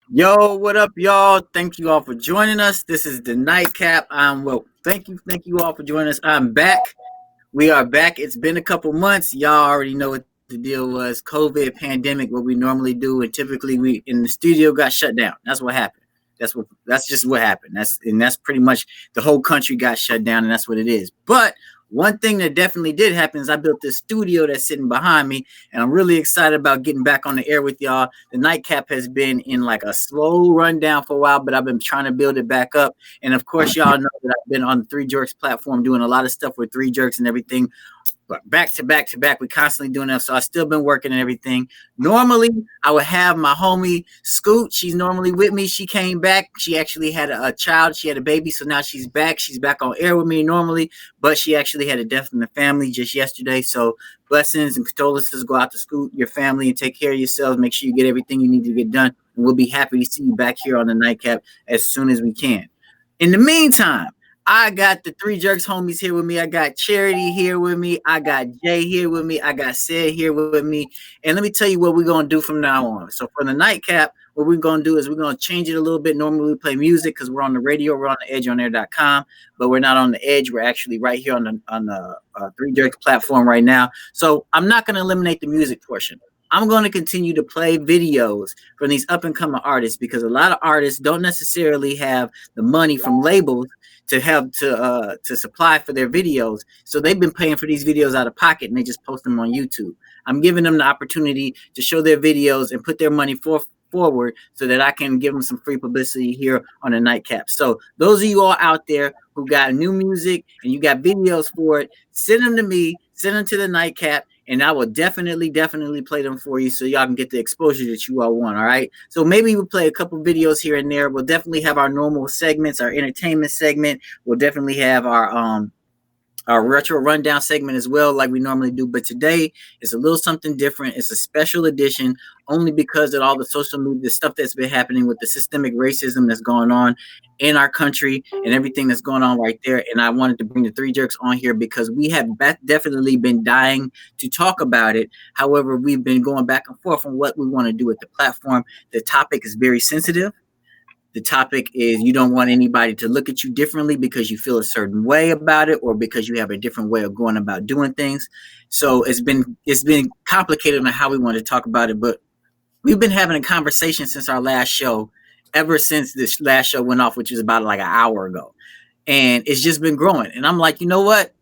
Yo, what up, y'all? Thank you all for joining us. This is the NiteKap. Thank you all for joining us. I'm back. We are back. It's been a couple months. Y'all already know what the deal was. COVID, pandemic, what we normally do, and typically we in the studio got shut down. That's what happened. That's just what happened. That's pretty much the whole country got shut down, and that's what it is. But one thing that definitely did happen is I built this studio that's sitting behind me, and I'm really excited about getting back on the air with y'all. The NiteKap has been in like a slow rundown for a while, but I've been trying to build it back up. And of course, y'all know that I've been on the Three Jerks platform doing a lot of stuff with Three Jerks and everything. But back to back to back, we constantly doing that. So I still been working and everything. Normally, I would have my homie Scoot. She's normally with me. She came back. She actually had a child. She had a baby. So now she's back. She's back on air with me normally. But she actually had a death in the family just yesterday. So blessings and condolences go out to Scoot, your family, and take care of yourselves. Make sure you get everything you need to get done. And we'll be happy to see you back here on the NiteKap as soon as we can. In the meantime, I got the Three Jerks homies here with me. I got Charity here with me. I got Jay here with me. I got Sid here with me. And let me tell you what we're going to do from now on. So for the NiteKap, what we're going to do is we're going to change it a little bit. Normally we play music because we're on the radio. We're on the edge on air.com, but we're not on the edge. We're actually right here on the Three Jerks platform right now. So I'm not going to eliminate the music portion. I'm going to continue to play videos from these up and coming artists because a lot of artists don't necessarily have the money from labels to have to supply for their videos. So they've been paying for these videos out of pocket and they just post them on YouTube. I'm giving them the opportunity to show their videos and put their money forward so that I can give them some free publicity here on the NiteKap. So those of you all out there who got new music and you got videos for it, send them to me, send them to the NiteKap, and I will definitely play them for you so y'all can get the exposure that you all want, all right? So maybe we'll play a couple videos here and there. We'll definitely have our normal segments, our entertainment segment. We'll definitely have our retro rundown segment as well, like we normally do. But today is a little something different. It's a special edition only because of all the social media stuff that's been happening with the systemic racism that's going on in our country and everything that's going on right there. And I wanted to bring the Three Jerks on here because we have definitely been dying to talk about it. However, we've been going back and forth on what we want to do with the platform. The topic is very sensitive. The topic is you don't want anybody to look at you differently because you feel a certain way about it or because you have a different way of going about doing things. So it's been complicated on how we want to talk about it, but we've been having a conversation since our last show, ever since this last show went off, which was about like an hour ago. And it's just been growing. And I'm like, you know what?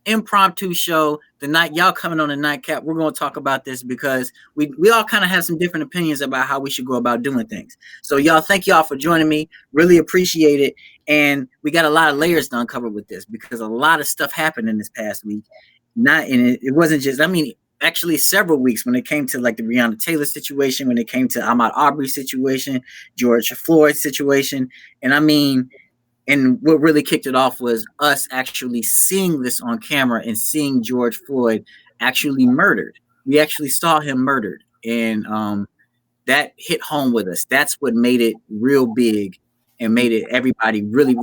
Impromptu show the night y'all coming on the NiteKap, we're going to talk about this because we all kind of have some different opinions about how we should go about doing things. So y'all, thank y'all for joining me, really appreciate it. And we got a lot of layers to uncover with this because a lot of stuff happened in this past week. It wasn't just, I mean, actually several weeks when it came to like the Breonna Taylor situation, when it came to Ahmaud Arbery situation, George Floyd situation. And I mean, and what really kicked it off was us actually seeing this on camera and seeing George Floyd actually murdered. We actually saw him murdered. And that hit home with us. That's what made it real big and made it everybody really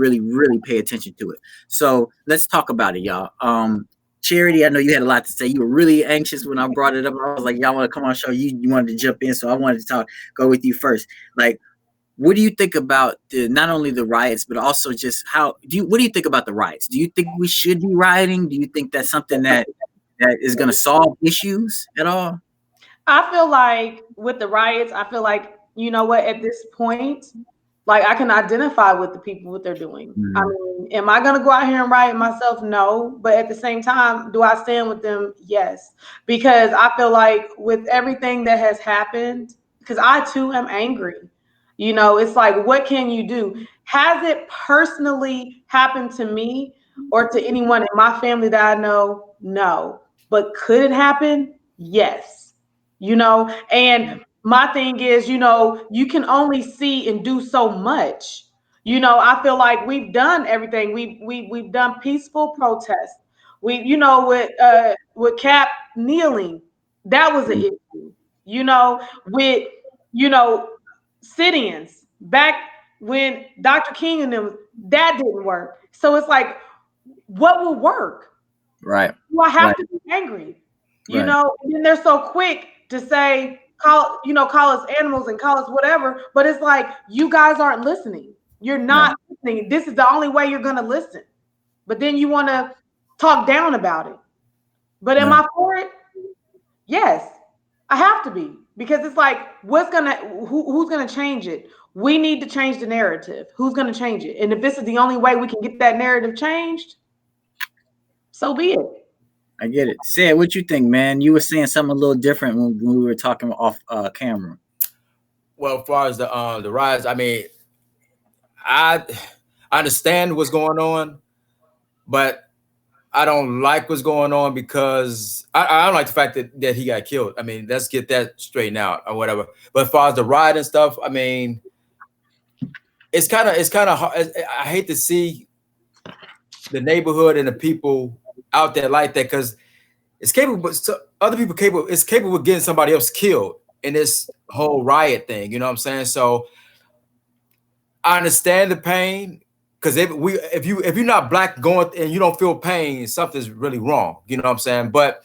pay attention to it. So let's talk about it, y'all. Charity, I know you had a lot to say. You were really anxious when I brought it up. I was like, y'all want to come on the show? You wanted to jump in. So I wanted to go with you first. Like, what do you think about not only the riots, but also just what do you think about the riots? Do you think we should be rioting? Do you think that's something that is going to solve issues at all? I feel like with the riots, I feel like, you know what, at this point, like I can identify with the people, what they're doing. I mean, am I going to go out here and riot myself? No. But at the same time, do I stand with them? Yes. Because I feel like with everything that has happened, because I too am angry. You know, it's like, what can you do? Has it personally happened to me or to anyone in my family that I know? No. But could it happen? Yes. You know, and my thing is, you know, you can only see and do so much. You know, I feel like we've done everything. We've done peaceful protests. We, you know, with Cap kneeling, that was an issue. You know, with, you know, sit-ins back when Dr. King and them, that didn't work. So it's like, what will work? Right. Do I have to be angry? You know, and then they're so quick to say, call us animals and call us whatever, but it's like you guys aren't listening. You're Right. not listening. This is the only way you're going to listen. But then you want to talk down about it. But am Yeah. I for it? Yes. I have to be, because it's like who's going to change it? We need to change the narrative. Who's going to change it? And if this is the only way we can get that narrative changed, so be it. I get it. Say what you think, man. You were saying something a little different when we were talking off camera. Well, as far as the rise, I mean, I I understand what's going on, but I don't like what's going on because I don't like the fact that he got killed. I mean, let's get that straightened out or whatever. But as far as the riot and stuff, I mean, it's kind of hard. I hate to see the neighborhood and the people out there like that, because it's capable. So other people capable. It's capable of getting somebody else killed in this whole riot thing. You know what I'm saying? So I understand the pain, because if you're not black going and you don't feel pain, something's really wrong. You know what I'm saying? But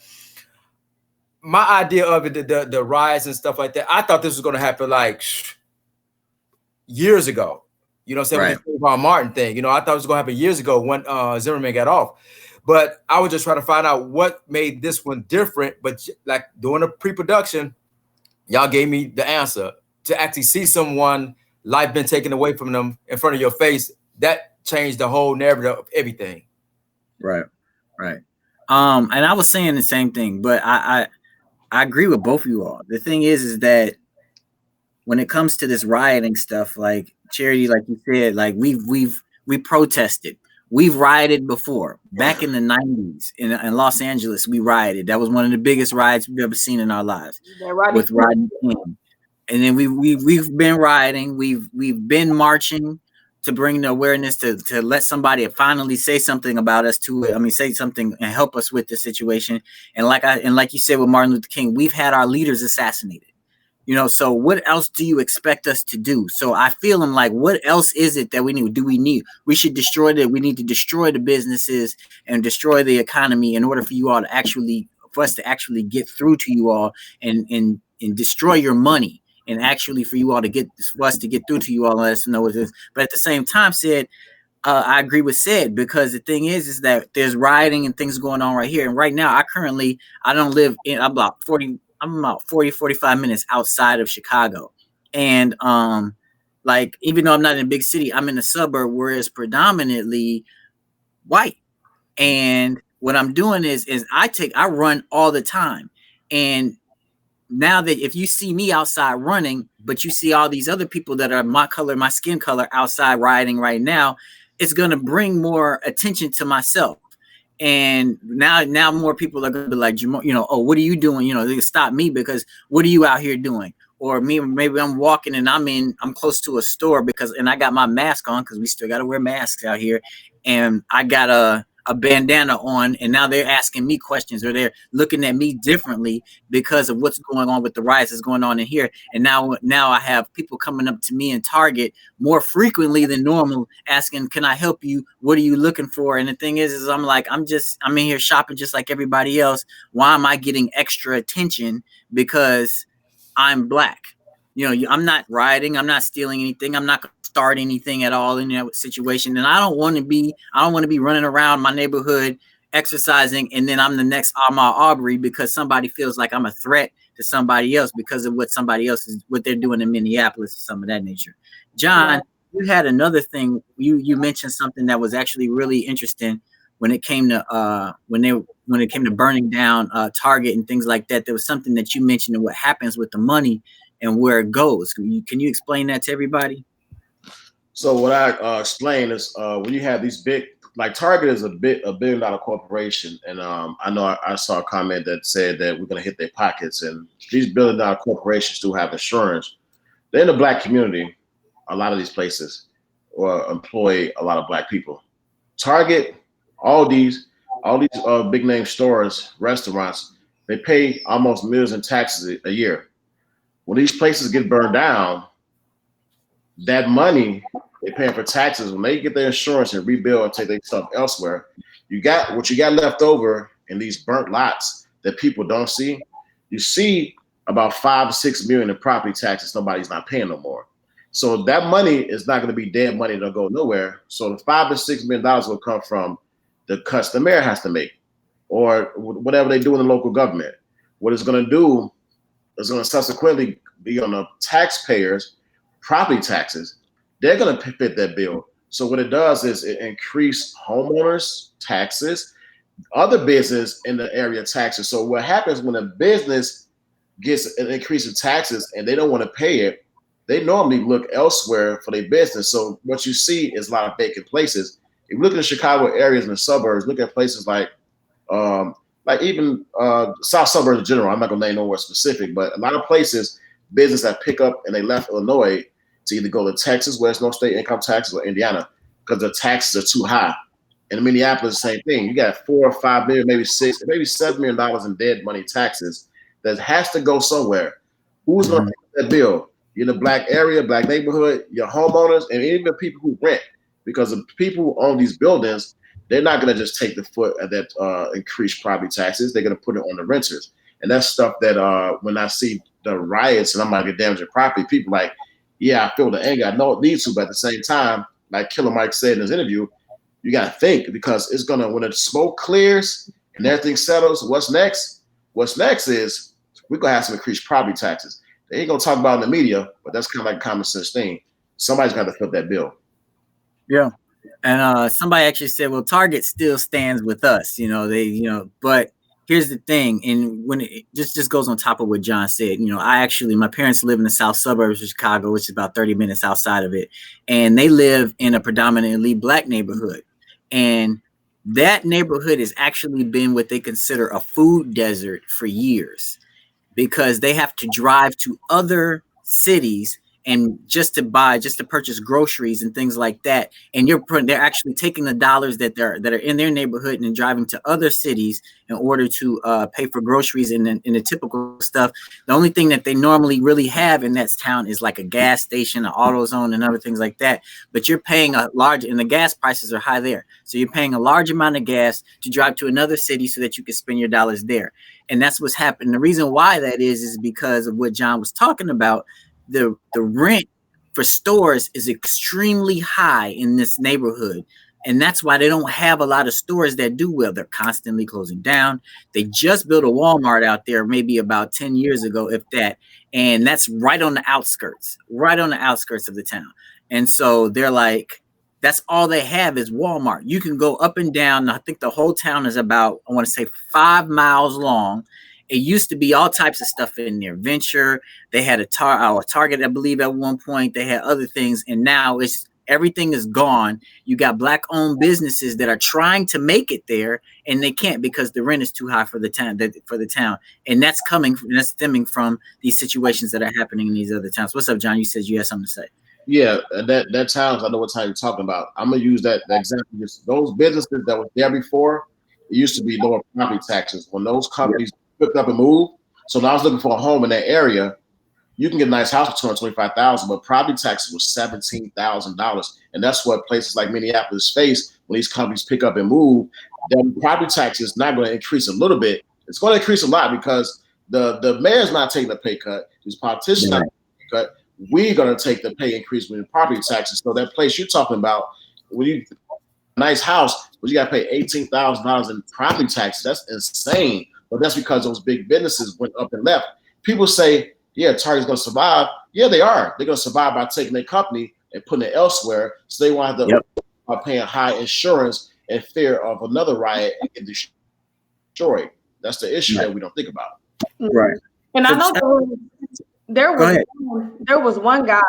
my idea of it, the riots and stuff like that, I thought this was going to happen like years ago. You know what I'm saying? Right. With the Trayvon Martin thing. You know, I thought it was going to happen years ago when Zimmerman got off. But I was just trying to find out what made this one different. But like during the pre-production, y'all gave me the answer. To actually see someone life been taken away from them in front of your face, that changed the whole narrative of everything. Right. Right. And I was saying the same thing, but I agree with both of you all. The thing is that when it comes to this rioting stuff, like Charity, like you said, like we protested. We've rioted before. Back in the 90s in Los Angeles, we rioted. That was one of the biggest riots we've ever seen in our lives with Rodney King. And then we've been rioting. We've been marching to bring the awareness to let somebody finally say something about us to it. I mean, say something and help us with the situation. And like you said with Martin Luther King, we've had our leaders assassinated. You know, so what else do you expect us to do? So I feel I'm like, what else is it that we need? We should destroy we need to destroy the businesses and destroy the economy in order for you all to for us to actually get through to you all and destroy your money and actually for us to get through to you all and let us know what it is. But at the same time, said, I agree with Sid, because the thing is that there's rioting and things going on right here. And right now, I don't live in, I'm about 45 minutes outside of Chicago. And like, even though I'm not in a big city, I'm in a suburb where it's predominantly white. And what I'm doing is I run all the time. And now that if you see me outside running, but you see all these other people that are my color, my skin color outside riding right now, it's going to bring more attention to myself. And now more people are going to be like, oh, what are you doing? You know, they stop me because what are you out here doing? Or maybe I'm walking and I'm close to a store and I got my mask on, because we still got to wear masks out here. And I got a bandana on, and now they're asking me questions, or they're looking at me differently because of what's going on with the riots that's going on in here. And now I have people coming up to me in Target more frequently than normal, asking, "Can I help you? What are you looking for?" And the thing is I'm like, I'm in here shopping just like everybody else. Why am I getting extra attention because I'm black? You know, I'm not rioting. I'm not stealing anything. I'm not going to start anything at all in that situation. And I don't want to be running around my neighborhood exercising, and then I'm the next Ahmaud Arbery because somebody feels like I'm a threat to somebody else because of what they're doing in Minneapolis or some of that nature. John, you had another thing. You mentioned something that was actually really interesting when it came to burning down Target and things like that. There was something that you mentioned of what happens with the money and where it goes. Can you explain that to everybody? So what I explain is when you have these big, like Target is a $1 billion corporation, and I know I saw a comment that said that we're going to hit their pockets, and these $1 billion corporations do have insurance. They're in the black community. A lot of these places or employ a lot of black people. Target, all these big name stores, restaurants, they pay almost millions in taxes a year. When these places get burned down, that money they're paying for taxes, when they get their insurance and rebuild and take their stuff elsewhere, what you got left over in these burnt lots that people don't see. You see about 5 to 6 million in property taxes nobody's not paying no more. So that money is not going to be dead money that'll go nowhere. So the $5 to $6 million will come from the cuts the mayor has to make, or whatever they do in the local government. What it's going to do is going to subsequently be on the taxpayers' property taxes. They're going to fit that bill. So what it does is it increase homeowners' taxes, other business in the area taxes. So what happens when a business gets an increase in taxes and they don't want to pay it, they normally look elsewhere for their business. So what you see is a lot of vacant places. If you look at the Chicago areas and the suburbs, look at places like even South suburbs in general. I'm not gonna name nowhere specific, but a lot of places, business that pick up and they left Illinois to either go to Texas, where there's no state income taxes, or Indiana, because the taxes are too high. In Minneapolis, the same thing. You got 4 or 5 million, maybe $6, maybe $7 million in dead money taxes that has to go somewhere. Who's going to pay that bill? You're in the black area, black neighborhood, your homeowners, and even people who rent. Because the people who own these buildings, they're not going to just take the foot at that increased property taxes. They're going to put it on the renters. And that's stuff that when I see the riots and I'm like, damaging property, people like, yeah, I feel the anger. I know it needs to, but at the same time, like Killer Mike said in his interview, you got to think, because it's going to, when the smoke clears and everything settles, what's next? What's next is we're going to have some increased property taxes. They ain't going to talk about it in the media, but that's kind of like a common sense thing. Somebody's got to foot that bill. Yeah. And somebody actually said, well, Target still stands with us, but here's the thing. And when it just goes on top of what John said, my parents live in the south suburbs of Chicago, which is about 30 minutes outside of it. And they live in a predominantly black neighborhood. And that neighborhood has actually been what they consider a food desert for years, because they have to drive to other cities and just to purchase groceries and things like that. And they're actually taking the dollars that are in their neighborhood and driving to other cities in order to pay for groceries and the typical stuff. The only thing that they normally really have in that town is like a gas station, an AutoZone, and other things like that. But you're paying and the gas prices are high there. So you're paying a large amount of gas to drive to another city so that you can spend your dollars there. And that's what's happening. The reason why that is because of what John was talking about. The rent for stores is extremely high in this neighborhood. And that's why they don't have a lot of stores that do well. They're constantly closing down. They just built a Walmart out there maybe about 10 years ago, if that. And that's right on the outskirts of the town. And so they're like, that's all they have is Walmart. You can go up and down. I think the whole town is about, I want to say 5 miles long. It used to be all types of stuff in there. Venture, they had a Target, I believe, at one point. They had other things, and now everything is gone. You got black-owned businesses that are trying to make it there, and they can't because the rent is too high for the town. And that's stemming from these situations that are happening in these other towns. What's up, John? You said you had something to say. Yeah, that towns, I know what town you're talking about. I'm gonna use that example. Just those businesses that were there before, it used to be lower property taxes. When those companies picked up and moved, so now I was looking for a home in that area. You can get a nice house for $225,000, but property taxes was $17,000, and that's what places like Minneapolis face when these companies pick up and move. Then property tax is not going to increase a little bit; it's going to increase a lot because the mayor's not taking a pay cut, these politicians not taking a pay cut. We're going to take the pay increase with the property taxes. So that place you're talking about, when you a nice house, but you got to pay $18,000 in property taxes. That's insane. But that's because those big businesses went up and left. People say, yeah, Target's going to survive. Yeah, they are. They're going to survive by taking their company and putting it elsewhere. So they want to paying high insurance and fear of another riot and get destroyed. That's the issue that we don't think about. Right. And I know there was one guy,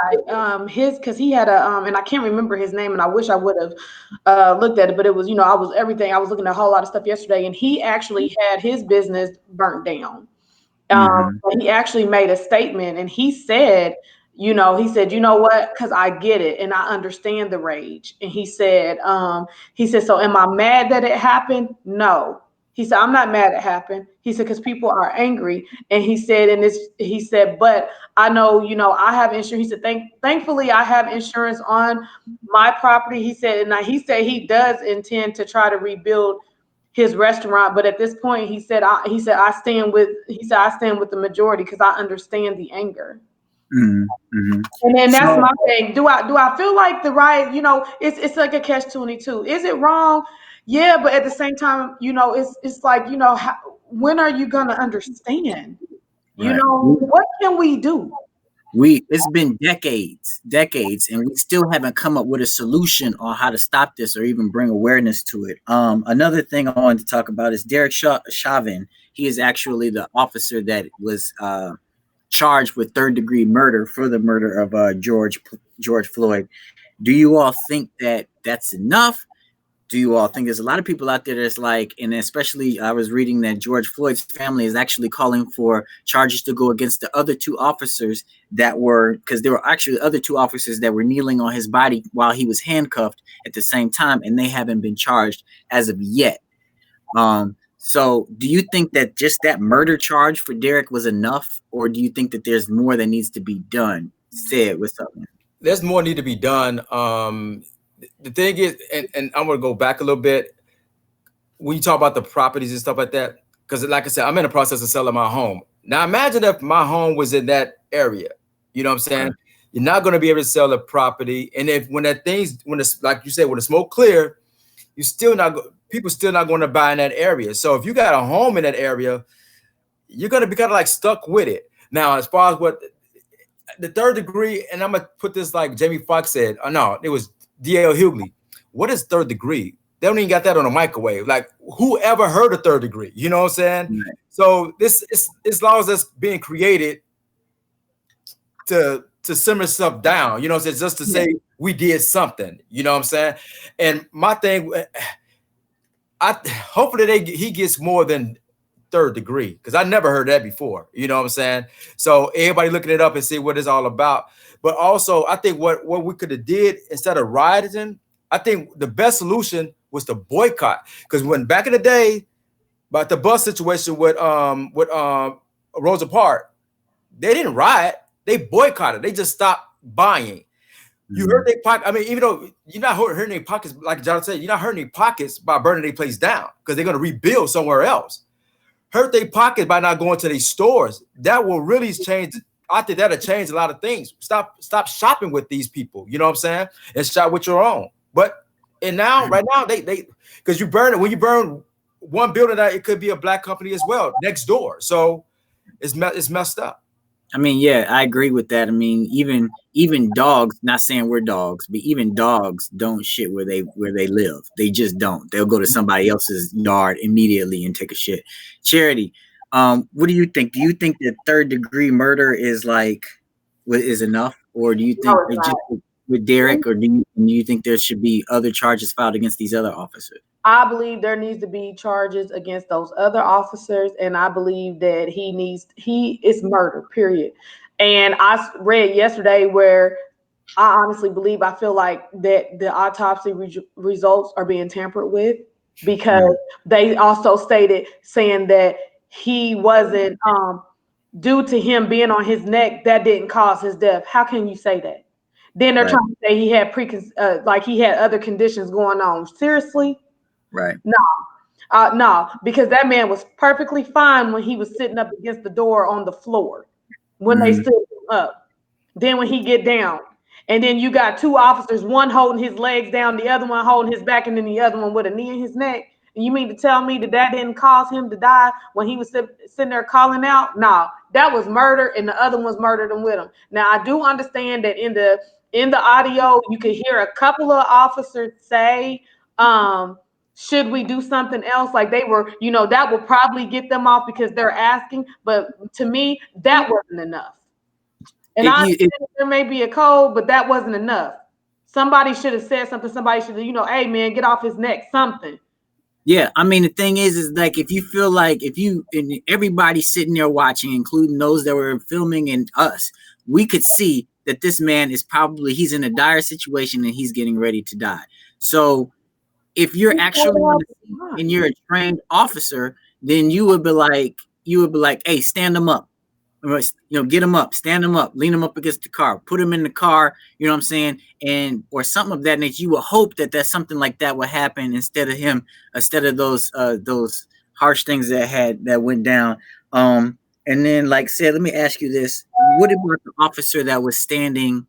because he had and I can't remember his name, and I wish I would have looked at it, but it was, I was looking at a whole lot of stuff yesterday, and he actually had his business burnt down. But he actually made a statement, and he said, you know what, because I get it and I understand the rage. And he said, so am I mad that it happened? No. He said, I'm not mad it happened. He said, because people are angry. And he said, but I know, I have insurance. He said, thankfully I have insurance on my property. He said, and he does intend to try to rebuild his restaurant. But at this point, he said I stand with the majority because I understand the anger. Mm-hmm. And then that's So my thing. Do I feel like the riot? It's like a catch-22. Is it wrong? Yeah, but at the same time, it's like when are you gonna understand? right. What can we do? It's been decades, and we still haven't come up with a solution on how to stop this or even bring awareness to it. Another thing I wanted to talk about is Derek Chauvin. He is actually the officer that was charged with third-degree murder for the murder of George Floyd. Do you all think that that's enough? Do you all think there's a lot of people out there that's like, and especially I was reading that George Floyd's family is actually calling for charges to go against the other two officers that were, because there were actually other two officers that were kneeling on his body while he was handcuffed at the same time, and they haven't been charged as of yet. So do you think that just that murder charge for Derek was enough, or do you think that there's more that needs to be done? Said with something. There's more need to be done. The thing is, and I'm gonna go back a little bit when you talk about the properties and stuff like that, because like I said, I'm in the process of selling my home. Now imagine if my home was in that area. You know what I'm saying? Okay. You're not going to be able to sell the property, and when it's like you said, when the smoke clear, people still not going to buy in that area. So if you got a home in that area, you're going to be kind of like stuck with it. Now, as far as what the third degree, and I'm gonna put this like Jamie Foxx said. Oh no, it was D.L. Hughley. What is third degree? They don't even got that on a microwave. Like, who ever heard of third degree? You know what I'm saying? Right. So this laws that's being created to simmer stuff down. You know what I'm saying? Just to say we did something. You know what I'm saying? And my thing, hopefully he gets more than third degree, because I never heard that before. You know what I'm saying? So everybody looking it up and see what it's all about. But also, I think what we could have did instead of rioting, I think the best solution was to boycott. Because when back in the day, about the bus situation with Rosa Parks, they didn't riot, they boycotted. They just stopped buying. You hurt their pocket. I mean, even though you're not hurting their pockets, like John said, you're not hurting their pockets by burning their place down, because they're going to rebuild somewhere else. Hurt their pockets by not going to these stores. That will really change. I think that'll change a lot of things. Stop shopping with these people. You know what I'm saying? And shop with your own. But right now, they because when you burn one building, that it could be a black company as well next door. So it's messed up. I mean, yeah, I agree with that. I mean, even dogs, not saying we're dogs, but even dogs don't shit where they live. They just don't. They'll go to somebody else's yard immediately and take a shit. Charity, what do you think? Do you think that third degree murder is enough, or do you think just with Derek, or do you think there should be other charges filed against these other officers? I believe there needs to be charges against those other officers, and I believe that it's murder, period. And I read yesterday where I honestly I feel like that the autopsy results are being tampered with, because they also stated saying that he wasn't due to him being on his neck, that didn't cause his death. How can you say that? Then they're trying to say he had he had other conditions going on. Seriously? Right. No, because that man was perfectly fine when he was sitting up against the door on the floor when they stood him up. Then when he get down, and then you got two officers, one holding his legs down, the other one holding his back, and then the other one with a knee in his neck. And you mean to tell me that didn't cause him to die when he was sitting there calling out? No, that was murder, and the other ones murdered him with him. Now I do understand that in the audio you could hear a couple of officers say, should we do something else? Like they were, that will probably get them off because they're asking. But to me, that wasn't enough. And there may be a code, but that wasn't enough. Somebody should have said something. Somebody should have, hey man, get off his neck, something. Yeah, I mean, the thing is like, if you feel like and everybody sitting there watching, including those that were filming and us, we could see that this man he's in a dire situation and he's getting ready to die. So if you're actually and you're a trained officer, then you would be like, hey, stand him up. Get him up, stand him up, lean him up against the car, put him in the car, you know what I'm saying? And or something of that nature. You would hope that something like that would happen instead of those harsh things that went down. And then, like I said, let me ask you this: what about the officer that was standing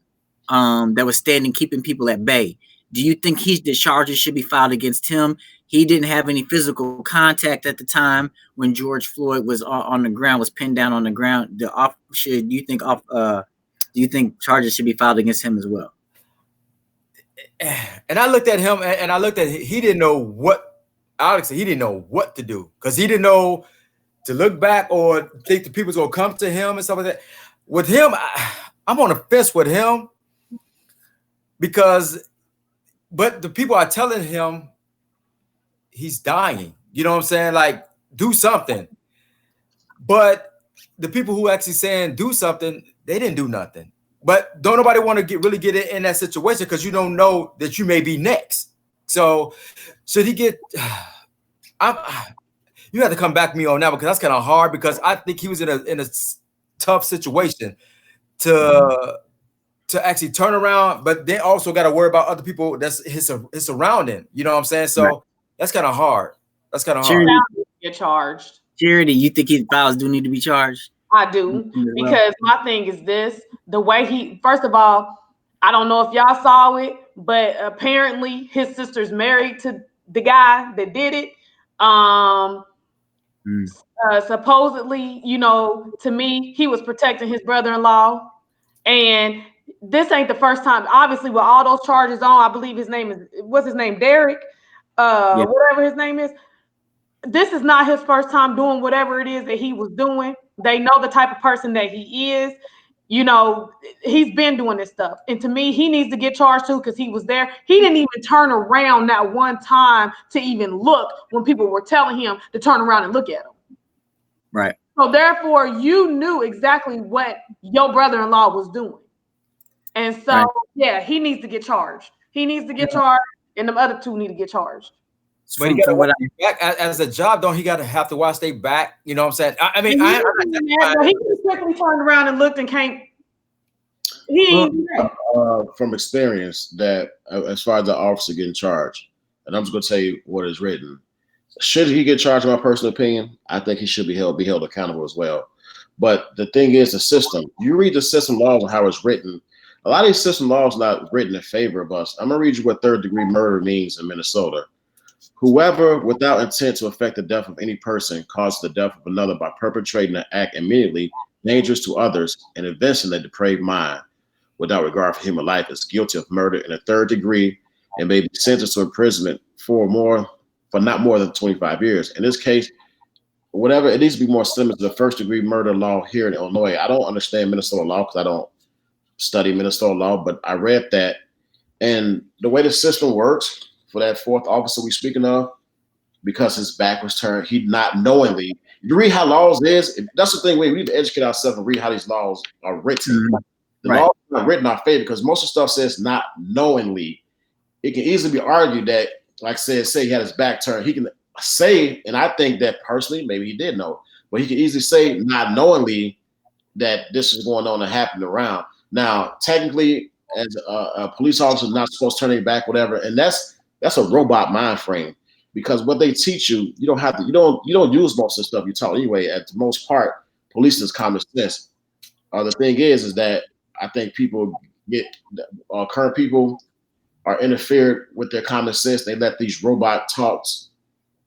keeping people at bay? Do you think the charges should be filed against him? He didn't have any physical contact at the time when George Floyd was on the ground, was pinned down on the ground. Do you think charges should be filed against him as well? And I looked at him, and I looked at he didn't know what Alex said. He didn't know what to do because he didn't know to look back or think the people's gonna come to him and stuff like that. With him, I'm on the fence with him but the people are telling him he's dying. You know what I'm saying? Like, do something. But the people who actually saying do something, they didn't do nothing. But don't nobody want to really get in that situation because you don't know that you may be next. So should he get? You have to come back to me on that because that's kind of hard because I think he was in a tough situation to actually turn around, but they also got to worry about other people that's his surrounding. You know what I'm saying? So right. That's kind of hard. That's kind of hard. Get charged. Charity, you think his files do need to be charged? I do, because my thing is this: the way first of all, I don't know if y'all saw it, but apparently his sister's married to the guy that did it. Supposedly, to me, he was protecting his brother-in-law, and this ain't the first time. Obviously, with all those charges on, I believe what's his name, Derek, whatever his name is. This is not his first time doing whatever it is that he was doing. They know the type of person that he is. He's been doing this stuff. And to me, he needs to get charged too because he was there. He didn't even turn around that one time to even look when people were telling him to turn around and look at him. Right. So therefore, you knew exactly what your brother-in-law was doing. And so, right. Yeah, he needs to get charged. He needs to get charged, and the other two need to get charged. But he got to watch back as a job, don't he? Got to have to watch their back. You know what I'm saying? I mean, he quickly turned around and looked and came. From experience, that as far as the officer getting charged, and I'm just going to tell you what is written. Should he get charged? In my personal opinion, I think he should be held accountable as well. But the thing is, the system. You read the system laws and how it's written. A lot of these system laws not written in favor of us. I'm gonna read you what third-degree murder means in Minnesota. Whoever, without intent to affect the death of any person, causes the death of another by perpetrating an act immediately dangerous to others and evincing a depraved mind, without regard for human life, is guilty of murder in a third degree and may be sentenced to imprisonment for not more than 25 years. In this case, whatever, it needs to be more similar to the first-degree murder law here in Illinois. I don't understand Minnesota law because I don't study Minnesota law, but I read that, and the way the system works for that fourth officer we speaking of, because his back was turned, he not knowingly. You read how laws is. That's the thing. We need to educate ourselves and read how these laws are written. Mm-hmm. The laws are not written in our favor because most of the stuff says not knowingly. It can easily be argued that, like I said, say he had his back turned. He can say, and I think that personally, maybe he did know, but he can easily say not knowingly that this is going on and happening around. Now, technically, as a police officer, not supposed to turn their back, whatever, and that's a robot mind frame, because what they teach you, you don't use most of the stuff you taught anyway. At the most part, police is common sense. The thing is that I think people current people are interfered with their common sense. They let these robot talks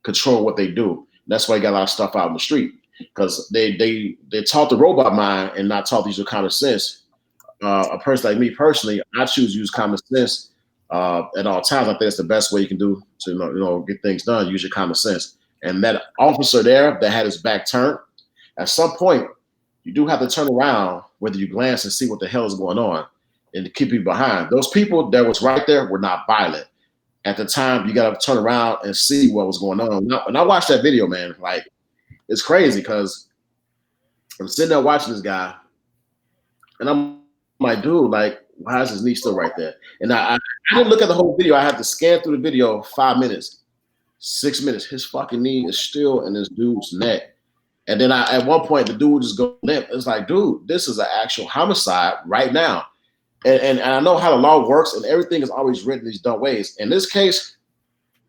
control what they do. That's why you got a lot of stuff out in the street, because they taught the robot mind and not taught these with common sense. A person like me personally, I choose to use common sense at all times. I think it's the best way you can do to get things done. Use your common sense. And that officer there that had his back turned, at some point, you do have to turn around, whether you glance and see what the hell is going on, and to keep people behind. Those people that was right there were not violent. At the time, you got to turn around and see what was going on. When I watched that video, man, like, it's crazy because I'm sitting there watching this guy, and I'm like, dude, like, why is his knee still right there? And I didn't look at the whole video. I had to scan through the video 5 minutes, 6 minutes. His fucking knee is still in this dude's neck. And then at one point, the dude just go limp. It's like, dude, this is an actual homicide right now. And I know how the law works, and everything is always written these dumb ways. In this case,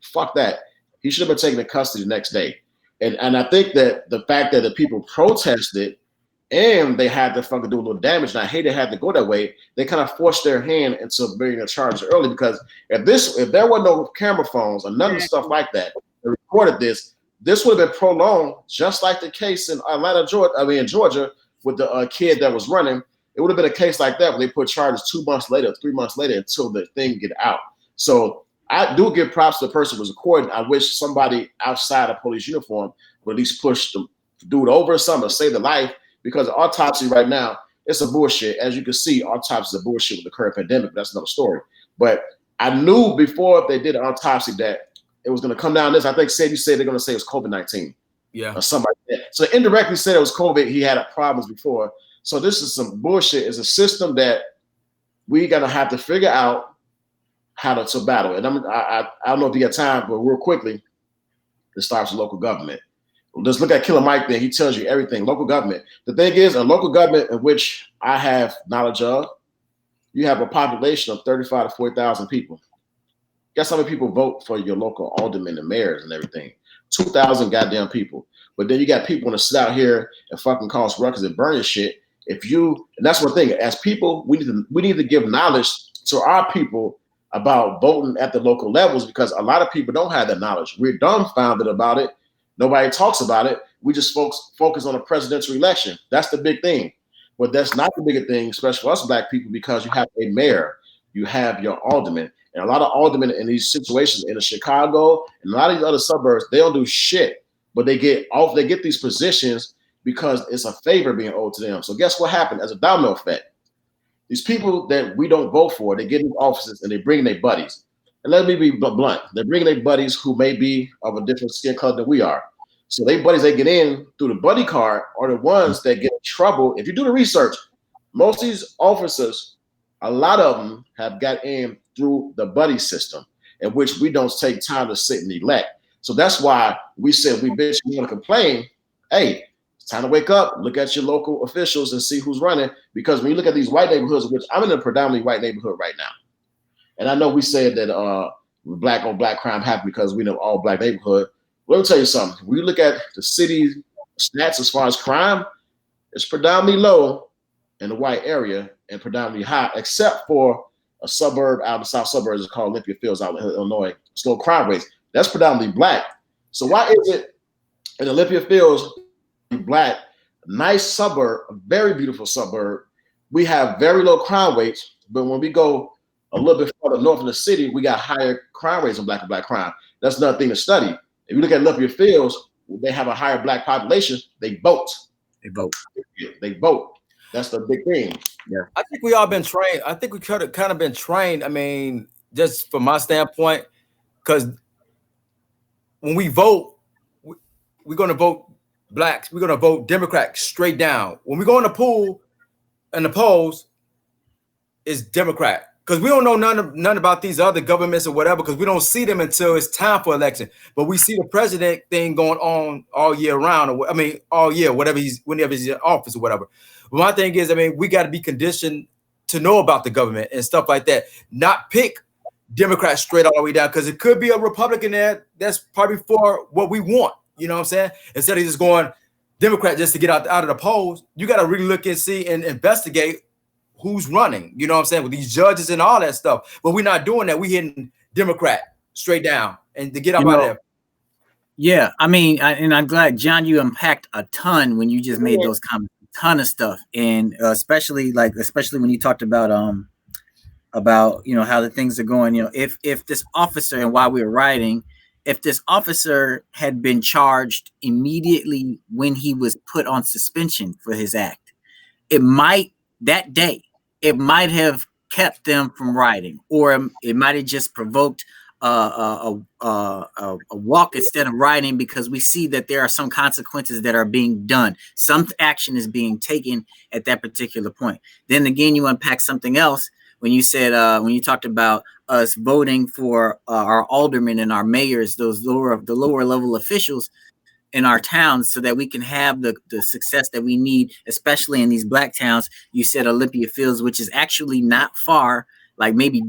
fuck that. He should have been taken to custody the next day. And I think that the fact that the people protested and they had to fucking do a little damage, and I hate it had to go that way, they kind of forced their hand into bringing a charge early, because if there were no camera phones or none of the stuff like that recorded this would have been prolonged, just like the case in Georgia, with the kid that was running. It would have been a case like that where they put charges 2 months later, 3 months later, until the thing get out. So I do give props to the person who was recording. I wish somebody outside a police uniform would at least push the dude over or something to save the life, because autopsy right now, it's a bullshit. As you can see, autopsy is a bullshit with the current pandemic, but that's another story. But I knew before they did an autopsy that it was going to come down this. I think you said they're going to say it was COVID-19. Yeah. Or something like that. So they indirectly said it was COVID. He had problems before. So this is some bullshit. It's a system that we got to have to figure out how to battle. And I don't know if you got time, but real quickly, it starts with local government. Let's look at Killer Mike there. He tells you everything. Local government. The thing is, a local government in which I have knowledge of, you have a population of 35 to 40,000 people. Guess how many people vote for your local aldermen and mayors and everything? 2,000 goddamn people. But then you got people want to sit out here and fucking cause ruckus and burn your shit. And that's one thing. As people, we need to give knowledge to our people about voting at the local levels, because a lot of people don't have that knowledge. We're dumbfounded about it. Nobody talks about it. We just focus on a presidential election. That's the big thing. But that's not the bigger thing, especially for us black people, because you have a mayor, you have your alderman. And a lot of aldermen in these situations in Chicago and a lot of these other suburbs, they don't do shit, but they get these positions because it's a favor being owed to them. So guess what happened as a domino effect? These people that we don't vote for, they get in offices and they bring their buddies. And let me be blunt. They're bringing their buddies who may be of a different skin color than we are. So they buddies they get in through the buddy card are the ones that get in trouble. If you do the research, most of these officers, a lot of them have got in through the buddy system, in which we don't take time to sit and elect. So that's why we said we want to complain. Hey, it's time to wake up, look at your local officials and see who's running. Because when you look at these white neighborhoods, which I'm in a predominantly white neighborhood right now, and I know we said that black on black crime happened because we know all black neighborhood. Let me tell you something. When you look at the city stats as far as crime, it's predominantly low in the white area and predominantly high, except for a suburb out in the south suburbs called Olympia Fields out in Illinois. Slow crime rates. That's predominantly black. So why is it in Olympia Fields, black, nice suburb, a very beautiful suburb, we have very low crime rates, but when we go a little bit further north in the city, we got higher crime rates on black and black crime. That's another thing to study. If you look at Olympia Fields, they have a higher black population. They vote. They vote. That's the big thing. Yeah. I think we all been trained. I think we kind of been trained. I mean, just from my standpoint, because when we vote, we're going to vote blacks. We're going to vote Democrats straight down. When we go in the pool and the polls, it's Democrat. Because we don't know none about these other governments or whatever, because we don't see them until it's time for election. But we see the president thing going on all year round, or all year, whenever he's in office or whatever. But my thing is, we got to be conditioned to know about the government and stuff like that. Not pick Democrats straight all the way down, because it could be a Republican there that's probably for what we want. You know what I'm saying? Instead of just going Democrat just to get out of the polls, you got to really look and see and investigate who's running, you know what I'm saying, with these judges and all that stuff. But we're not doing that. We hitting Democrat straight down and to get up out of there. Yeah, and I'm glad, John, you unpacked a ton when you just made those comments, a ton of stuff. And especially when you talked about how the things are going, if this officer, and while we were writing, if this officer had been charged immediately when he was put on suspension for his act, it might have kept them from riding, or it might have just provoked a walk instead of riding, because we see that there are some consequences that are being done. Some action is being taken at that particular point. Then again, you unpack something else when you said, when you talked about us voting for our aldermen and our mayors, the lower level officials. in our towns so that we can have the success that we need, especially in these black towns. You said Olympia Fields, which is actually not far, like maybe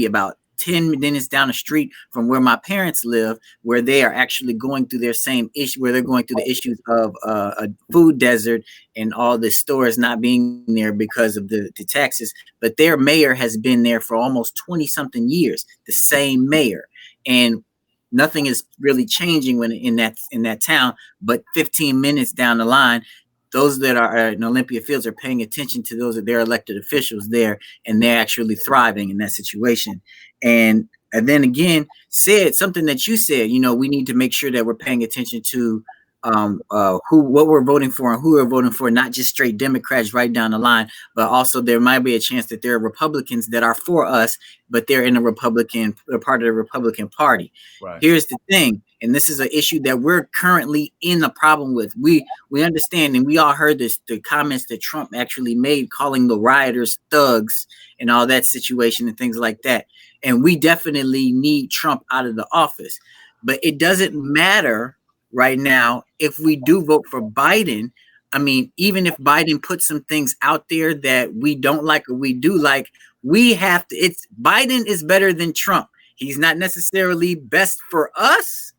about 10 minutes down the street from where my parents live, where they are actually going through their same issue, where they're going through the issues of a food desert and all the stores not being there because of the taxes. But their mayor has been there for almost 20 something years, the same mayor. And nothing is really changing when in that town. But 15 minutes down the line, those that are in Olympia Fields are paying attention to those of their elected officials there, and they're actually thriving in that situation. And then again, said something that you said, we need to make sure that we're paying attention to what we're voting for and who we're voting for, not just straight Democrats right down the line, but also there might be a chance that there are Republicans that are for us, but they're in they're part of the Republican Party. Right. Here's the thing, and this is an issue that we're currently in a problem with. We understand, and we all heard the comments that Trump actually made, calling the rioters thugs and all that situation and things like that. And we definitely need Trump out of the office. But it doesn't matter right now if we do vote for Biden. I mean, even if Biden puts some things out there that we don't like or we do like, we have to, Biden is better than Trump. He's not necessarily best for us.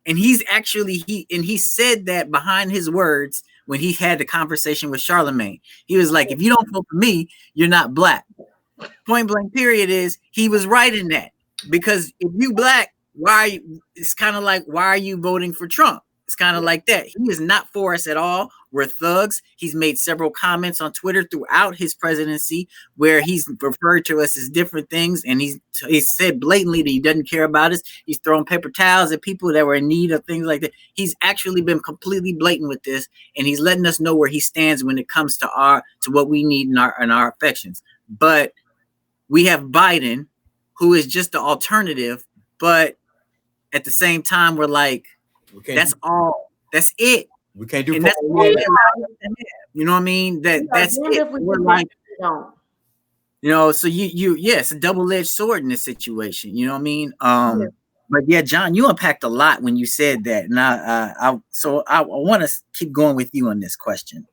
And he said that behind his words when he had the conversation with Charlemagne. He was like, if you don't vote for me, you're not black. Point blank period is he was right in that, because if you black, it's kind of like, why are you voting for Trump? It's kind of like that. He is not for us at all. We're thugs. He's made several comments on Twitter throughout his presidency where he's referred to us as different things, and he's said blatantly that he doesn't care about us. He's throwing paper towels at people that were in need of things like that. He's actually been completely blatant with this, and he's letting us know where he stands when it comes to what we need in our affections. But we have Biden, who is just the alternative, but at the same time, we're like, that's it. We can't do that's all you know what I mean? That's it. We're like, so it's a double-edged sword in this situation. You know what I mean? But yeah, John, you unpacked a lot when you said that. And I want to keep going with you on this question.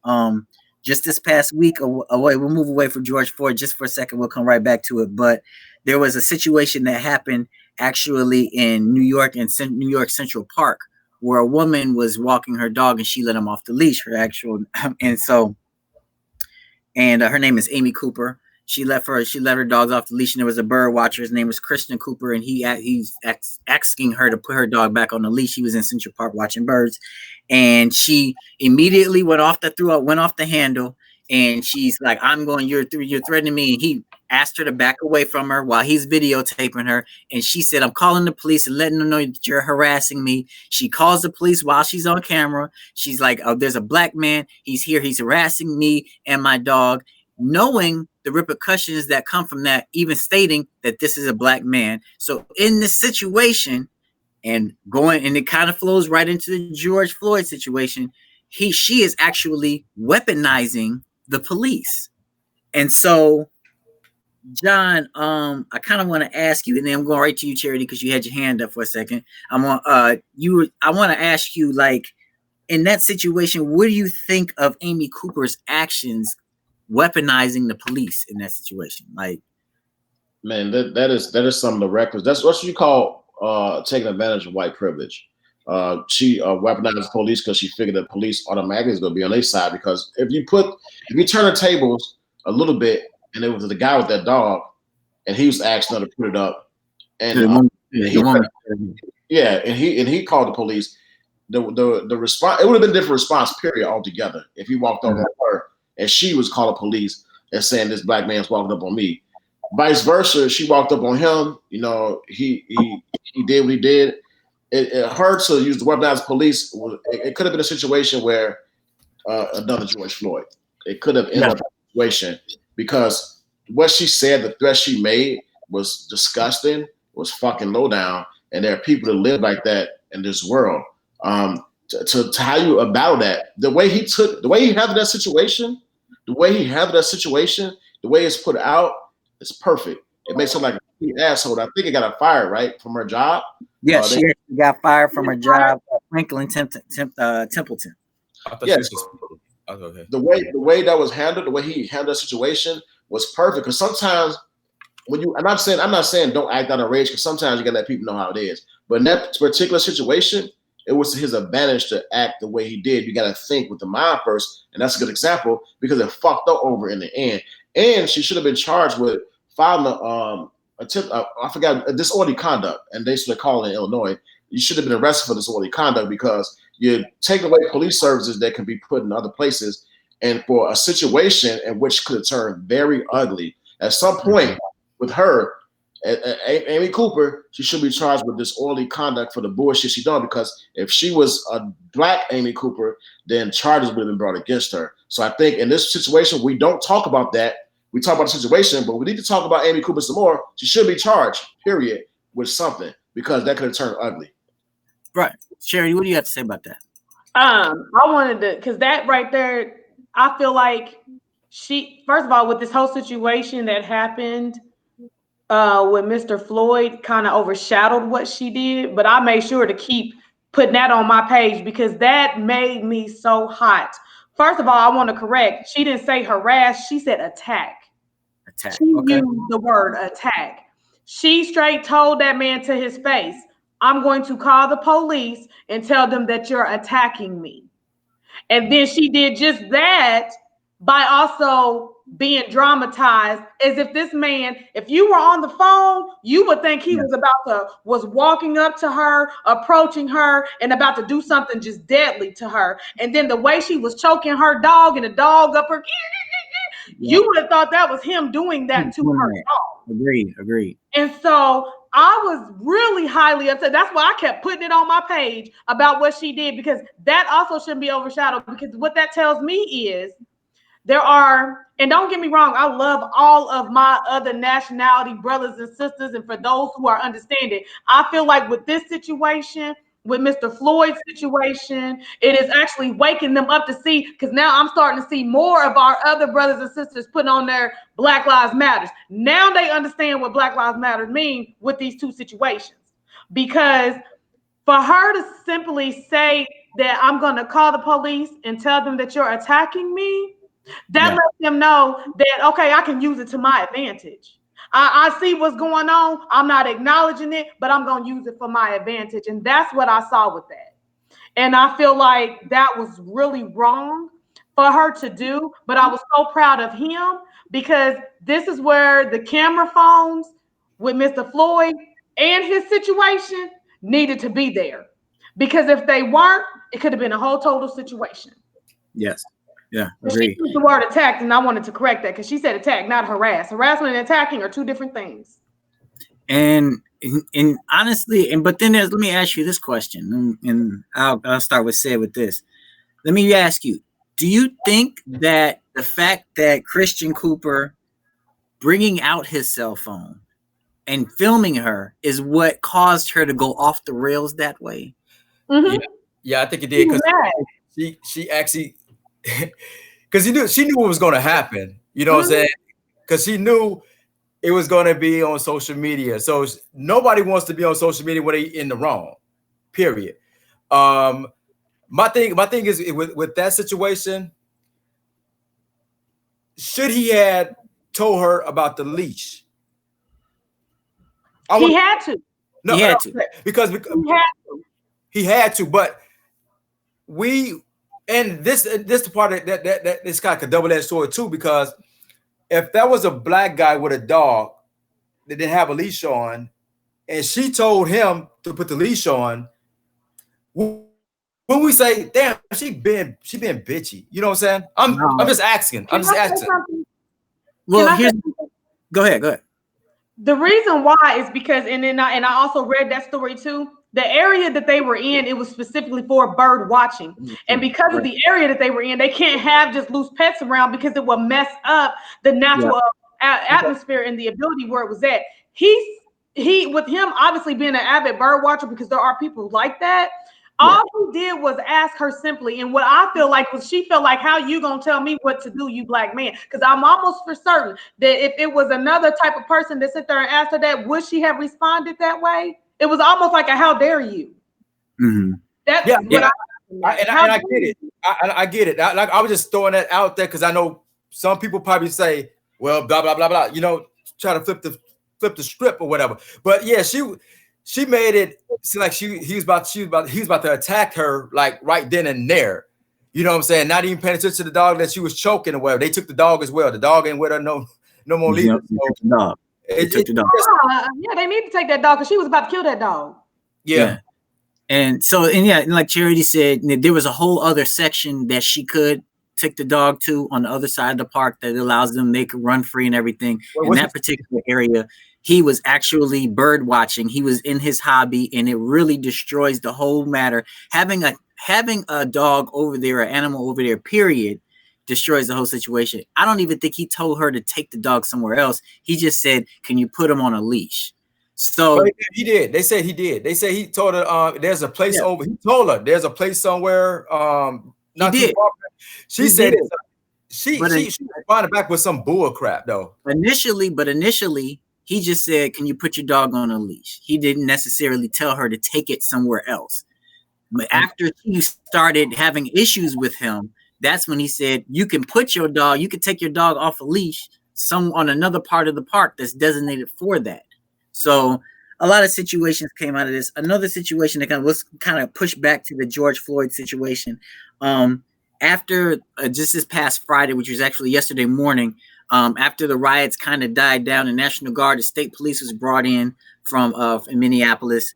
Just this past week, we'll move away from George Floyd just for a second. We'll come right back to it. But there was a situation that happened actually in New York, in New York Central Park, where a woman was walking her dog and she let him off the leash. Her name is Amy Cooper. She let her dogs off the leash, and there was a bird watcher. His name was Christian Cooper, and he's asking her to put her dog back on the leash. He was in Central Park watching birds, and she immediately went off the handle, and she's like, you're threatening me. And he asked her to back away from her while he's videotaping her. And she said, I'm calling the police and letting them know that you're harassing me. She calls the police while she's on camera. She's like, oh, there's a black man. He's here. He's harassing me and my dog, knowing the repercussions that come from that, even stating that this is a black man. So in this situation, and it kind of flows right into the George Floyd situation, she is actually weaponizing the police. And so, John, I kind of want to ask you, and then I'm going right to you, Charity, because you had your hand up for a second. I want to ask you, like, in that situation, what do you think of Amy Cooper's actions weaponizing the police in that situation? Like, man, that is some of the records. That's what you call taking advantage of white privilege. She weaponized the police because she figured that police automatically is going to be on their side, because if you turn the tables a little bit, and it was the guy with that dog, and he was asking her to put it up, and he called the police. The response, it would have been a different response period altogether if he walked over her and she was calling police and saying this black man's walking up on me. Vice versa, she walked up on him. He did what he did. It hurt to use the weaponized police. It could have been a situation where another George Floyd. It could have ended up in a situation, because what she said, the threat she made was disgusting, was fucking low down, and there are people that live like that in this world. To how you about that, the way he handled that situation, the way it's put out, it's perfect. It makes her like a complete asshole. I think it got her fired, right, from her job. Yeah, she actually got fired from her job. Franklin Templeton. I thought Yes. Okay. The way that was handled, the way he handled the situation was perfect. Because sometimes when you, I'm not saying don't act out of rage, because sometimes you gotta let people know how it is. But in that particular situation, it was to his advantage to act the way he did. You gotta think with the mind first, and that's a good example because it fucked up over in the end. And she should have been charged with filing I forgot, disorderly conduct, and they should have called in Illinois. You should have been arrested for disorderly conduct because you're taking away police services that can be put in other places, and for a situation in which could have turned very ugly. At some point with her, Amy Cooper, she should be charged with disorderly conduct for the bullshit she done. Because if she was a black Amy Cooper, then charges would have been brought against her. So I think in this situation, we don't talk about that. We talk about the situation, but we need to talk about Amy Cooper some more. She should be charged, period, with something, because that could have turned ugly. Right. Sherry, what do you have to say about that? I wanted to, because that right there, I feel like she, first of all, with this whole situation that happened with Mr. Floyd, kind of overshadowed what she did, but I made sure to keep putting that on my page because that made me so hot. First of all, I want to correct. She didn't say harass. She said attack. Attack. She Okay. used the word attack. She straight told that man to his face, I'm going to call the police and tell them that you're attacking me. And then she did just that by also being dramatized, as if this man, if you were on the phone, you would think he was walking up to her, approaching her, and about to do something just deadly to her. And then the way she was choking her dog and the dog up her, you would have thought that was him doing that to her dog. Agreed. And so I was really highly upset. That's why I kept putting it on my page about what she did, because that also shouldn't be overshadowed. Because what that tells me is there are, and don't get me wrong, I love all of my other nationality brothers and sisters. And for those who are understanding, I feel like with this situation, with Mr. Floyd's situation, it is actually waking them up to see, because now I'm starting to see more of our other brothers and sisters putting on their Black Lives Matters. Now they understand what Black Lives Matter mean with these two situations. Because for her to simply say that I'm going to call the police and tell them that you're attacking me, that lets them know that, okay, I can use it to my advantage. I see what's going on. I'm not acknowledging it, but I'm going to use it for my advantage. And that's what I saw with that. And I feel like that was really wrong for her to do. But I was so proud of him, because this is where the camera phones with Mr. Floyd and his situation needed to be there. Because if they weren't, it could have been a whole total situation. Yes. Yeah, agree. She used the word attack, and I wanted to correct that because she said attack, not harass. Harassment and attacking are two different things. And honestly, but then let me ask you this question, and I'll start with this. Let me ask you: do you think that the fact that Christian Cooper bringing out his cell phone and filming her is what caused her to go off the rails that way? Mm-hmm. Yeah, I think it did, because she actually. Because she knew what was going to happen, you know what I'm saying? Because she knew it was going to be on social media. So nobody wants to be on social media when they in the wrong, period. My thing is with that situation, should he had told her about the leash? He had to. No, he had to. Because he had to, but and this the part that it's kind of a double-edged sword too, because if that was a black guy with a dog that didn't have a leash on, and she told him to put the leash on, when we say, damn, she been bitchy, you know what I'm saying? I'm just asking. I'm just asking. Well, go ahead. The reason why is because, and I also read that story too. The area that they were in, it was specifically for bird watching. And because of the area that they were in, they can't have just loose pets around because it will mess up the natural atmosphere and the ability where it was at. He with him obviously being an avid bird watcher, because there are people like that. All he did was ask her simply, and what I feel like was she felt like, how you gonna tell me what to do, you black man? Because I'm almost for certain that if it was another type of person that sit there and asked her that, would she have responded that way? It was almost like a how dare you. Mm-hmm. That's Yeah, what and I get it. I get it. I was just throwing that out there because I know some people probably say, "Well, blah blah blah blah," try to flip the script or whatever. But yeah, she made it seem like he was about to attack her like right then and there. You know what I'm saying? Not even paying attention to the dog that she was choking or whatever. They took the dog as well. The dog ain't with her no more You leader. know, they took the dog. They took the dog. Yeah, they need to take that dog because she was about to kill that dog. Yeah. And like Charity said, there was a whole other section that she could take the dog to on the other side of the park that allows them, they could run free and everything. In that particular area, he was actually bird watching. He was in his hobby, and it really destroys the whole matter. Having a dog over there, an animal over there, period, destroys the whole situation. I don't even think he told her to take the dog somewhere else. He just said, "Can you put him on a leash?" So he did. They said he did. They say he told her there's a place over. He told her there's a place somewhere not too far. She said she responded back with some bull crap though. Initially, he just said, "Can you put your dog on a leash?" He didn't necessarily tell her to take it somewhere else. But after she started having issues with him, that's when he said, "You can take your dog off a leash on another part of the park that's designated for that." So a lot of situations came out of this. Another situation that let's kind of push back to the George Floyd situation. After just this past Friday, which was actually yesterday morning, after the riots kind of died down, the National Guard, the state police was brought in from in Minneapolis.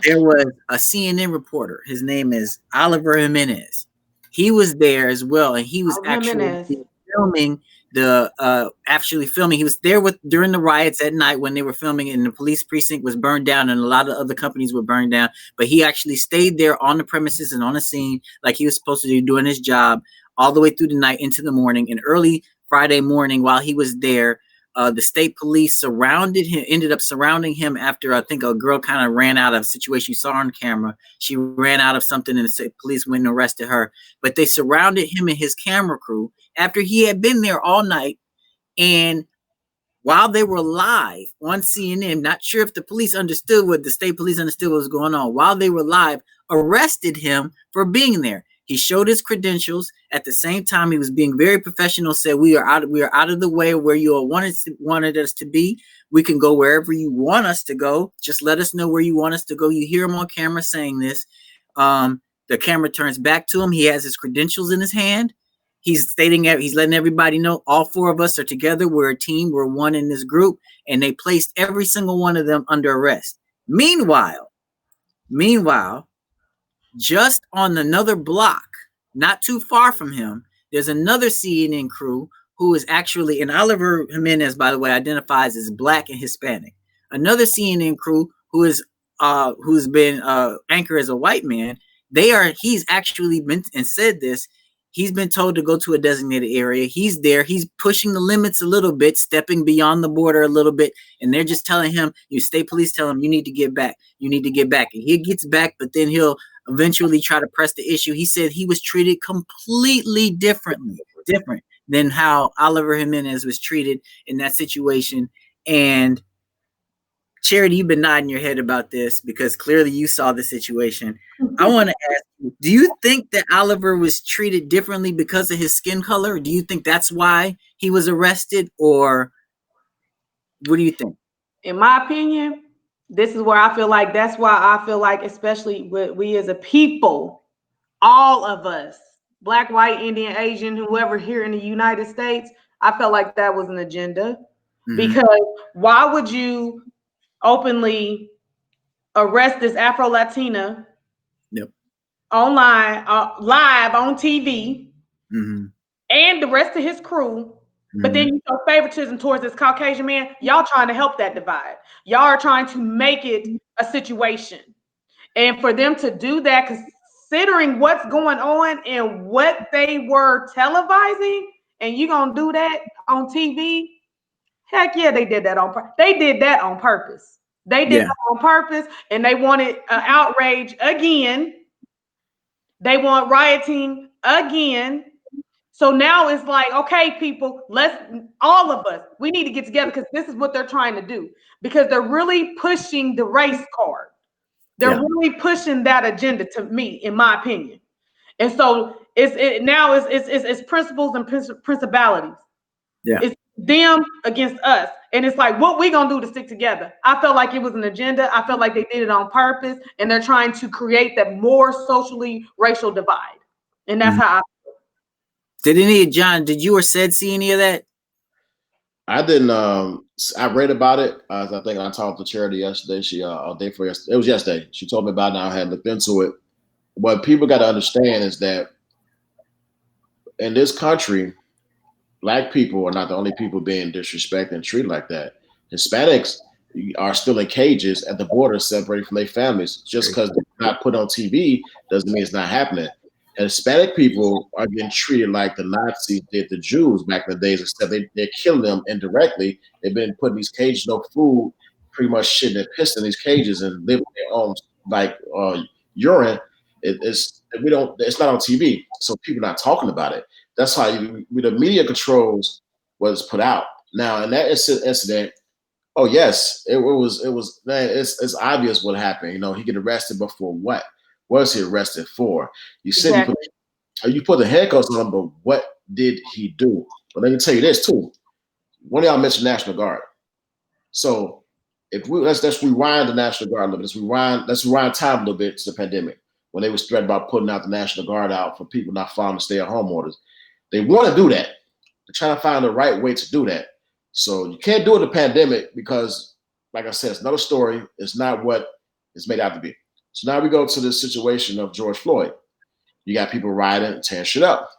There was a CNN reporter. His name is Oliver Jimenez. He was there as well, and he was actually filming He was there during the riots at night when they were filming, and the police precinct was burned down, and a lot of other companies were burned down. But he actually stayed there on the premises and on the scene like he was supposed to do, doing his job all the way through the night into the morning. And early Friday morning, while he was there, the state police ended up surrounding him after I think a girl kind of ran out of a situation. You saw on camera. She ran out of something, and the state police went and arrested her. But they surrounded him and his camera crew after he had been there all night. And while they were live on CNN, not sure if the state police understood what was going on. While they were live, arrested him for being there. He showed his credentials. At the same time, he was being very professional, said, we are out of the way where you all wanted us to be. We can go wherever you want us to go. Just let us know where you want us to go. You hear him on camera saying this. The camera turns back to him. He has his credentials in his hand. He's letting everybody know all four of us are together. We're a team. We're one in this group. And they placed every single one of them under arrest. Meanwhile, just on another block, not too far from him, there's another CNN crew who is actually, and Oliver Jimenez, by the way, identifies as Black and Hispanic. Another CNN crew who's been anchored as a white man. He's actually been and said this. He's been told to go to a designated area. He's there. He's pushing the limits a little bit, stepping beyond the border a little bit. And they're just telling him, state police tell him, you need to get back. You need to get back. And he gets back, but then he'll eventually try to press the issue. He said he was treated completely different than how Oliver Jimenez was treated in that situation. And Charity, you've been nodding your head about this because clearly you saw the situation. I want to ask you, do you think that Oliver was treated differently because of his skin color? Do you think that's why he was arrested, or what do you think? In my opinion, this is where I feel like that's why I feel like, especially with we as a people, all of us, Black, white, Indian, Asian, whoever here in the United States, I felt like that was an agenda. Because why would you openly arrest this Afro Latina online, live on TV, and the rest of his crew? But then you show favoritism towards this Caucasian man. Y'all trying to help that divide. Y'all are trying to make it a situation. And for them to do that, considering what's going on and what they were televising, and you gonna do that on TV? Heck yeah, they did that on purpose. They did that on purpose. They did that on purpose, and they wanted outrage again. They want rioting again. So now it's like, okay, people, all of us, we need to get together because this is what they're trying to do. Because they're really pushing the race card. They're really pushing that agenda to me, in my opinion. And so it's principles and principalities. Yeah. It's them against us. And it's like, what we gonna do to stick together? I felt like it was an agenda. I felt like they did it on purpose, and they're trying to create that more socially racial divide. And that's how I feel. John, did you or said see any of that? I didn't. I read about it. I think I talked to Charity yesterday. She day for yesterday. It was yesterday. She told me about it. Now I had looked into it. What people got to understand is that in this country, Black people are not the only people being disrespected and treated like that. Hispanics are still in cages at the border, separated from their families. Just because they're not put on TV doesn't mean it's not happening. And Hispanic people are getting treated like the Nazis did the Jews back in the days, except they're killing them indirectly. They've been put in these cages, no food, pretty much shitting and pissing in these cages and living their own like urine. It's not on TV, so people not talking about it. That's how the media controls what's put out. Now, in that incident, oh yes, it was man, it's obvious what happened. You know, he get arrested, but for what? What was he arrested for? You said you put the handcuffs on him, but what did he do? But let me tell you this too. One of y'all mentioned National Guard. So if let's rewind the National Guard a little bit. Let's rewind time a little bit to the pandemic when they was threatened about putting out the National Guard out for people not following the stay-at-home orders. They want to do that. They're trying to find the right way to do that. So you can't do it in the pandemic because, like I said, it's another story. It's not what it's made out to be. So now we go to this situation of George Floyd. You got people rioting and tearing shit up.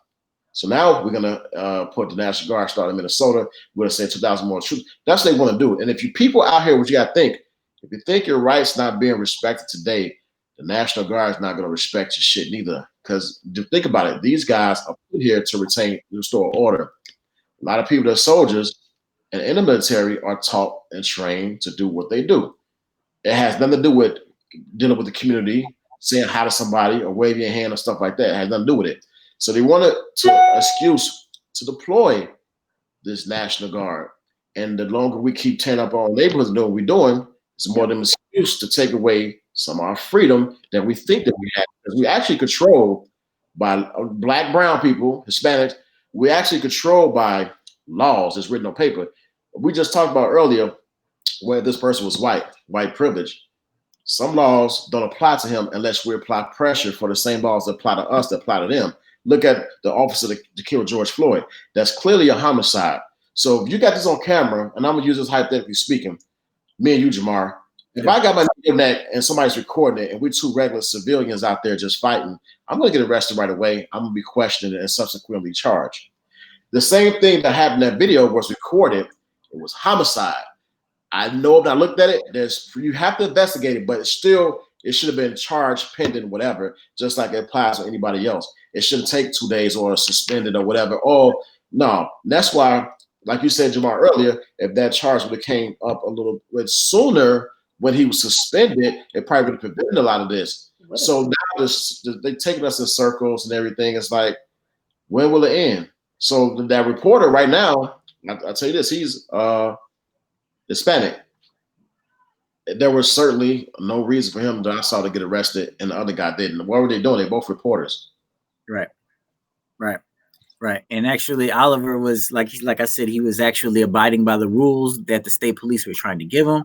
So now we're gonna put the National Guard starting in Minnesota. We're gonna say 2,000 more troops. That's what they want to do. And if you people out here, what you gotta think, if you think your rights not being respected today, the National Guard is not gonna respect your shit neither. Because think about it, these guys are put here to restore order. A lot of people that are soldiers and in the military are taught and trained to do what they do. It has nothing to do with dealing with the community, saying hi to somebody or waving your hand or stuff like that. It has nothing to do with it. So they wanted to excuse to deploy this National Guard. And the longer we keep tearing up our neighborhoods and doing what we're doing, it's more than an excuse to take away some of our freedom that we think that we have. Because we actually control by Black, brown people, Hispanics, we actually controlled by laws that's written on paper. We just talked about earlier where this person was white privilege. Some laws don't apply to him unless we apply pressure for the same laws that apply to us that apply to them. Look at the officer that killed George Floyd. That's clearly a homicide. So if you got this on camera, and I'm gonna use this hypothetically speaking, me and you, Jamar, if I got my neck and somebody's recording it and we're two regular civilians out there just fighting, I'm gonna get arrested right away. I'm gonna be questioned and subsequently charged. The same thing that happened in that video was recorded. It was homicide. I know if I looked at it, you have to investigate it, but it should have been charged, pending, whatever, just like it applies to anybody else. It shouldn't take 2 days or suspended or whatever. Oh, no. That's why, like you said, Jamar, earlier, if that charge would have came up a little bit sooner when he was suspended, it probably would have prevented a lot of this. So now they're taking us in circles and everything. It's like, when will it end? So that reporter right now, I'll tell you this, he's Hispanic. There was certainly no reason for him that I saw to get arrested, and the other guy didn't. What were they doing? They're both reporters. Right. And actually, Oliver was like I said, he was actually abiding by the rules that the state police were trying to give him.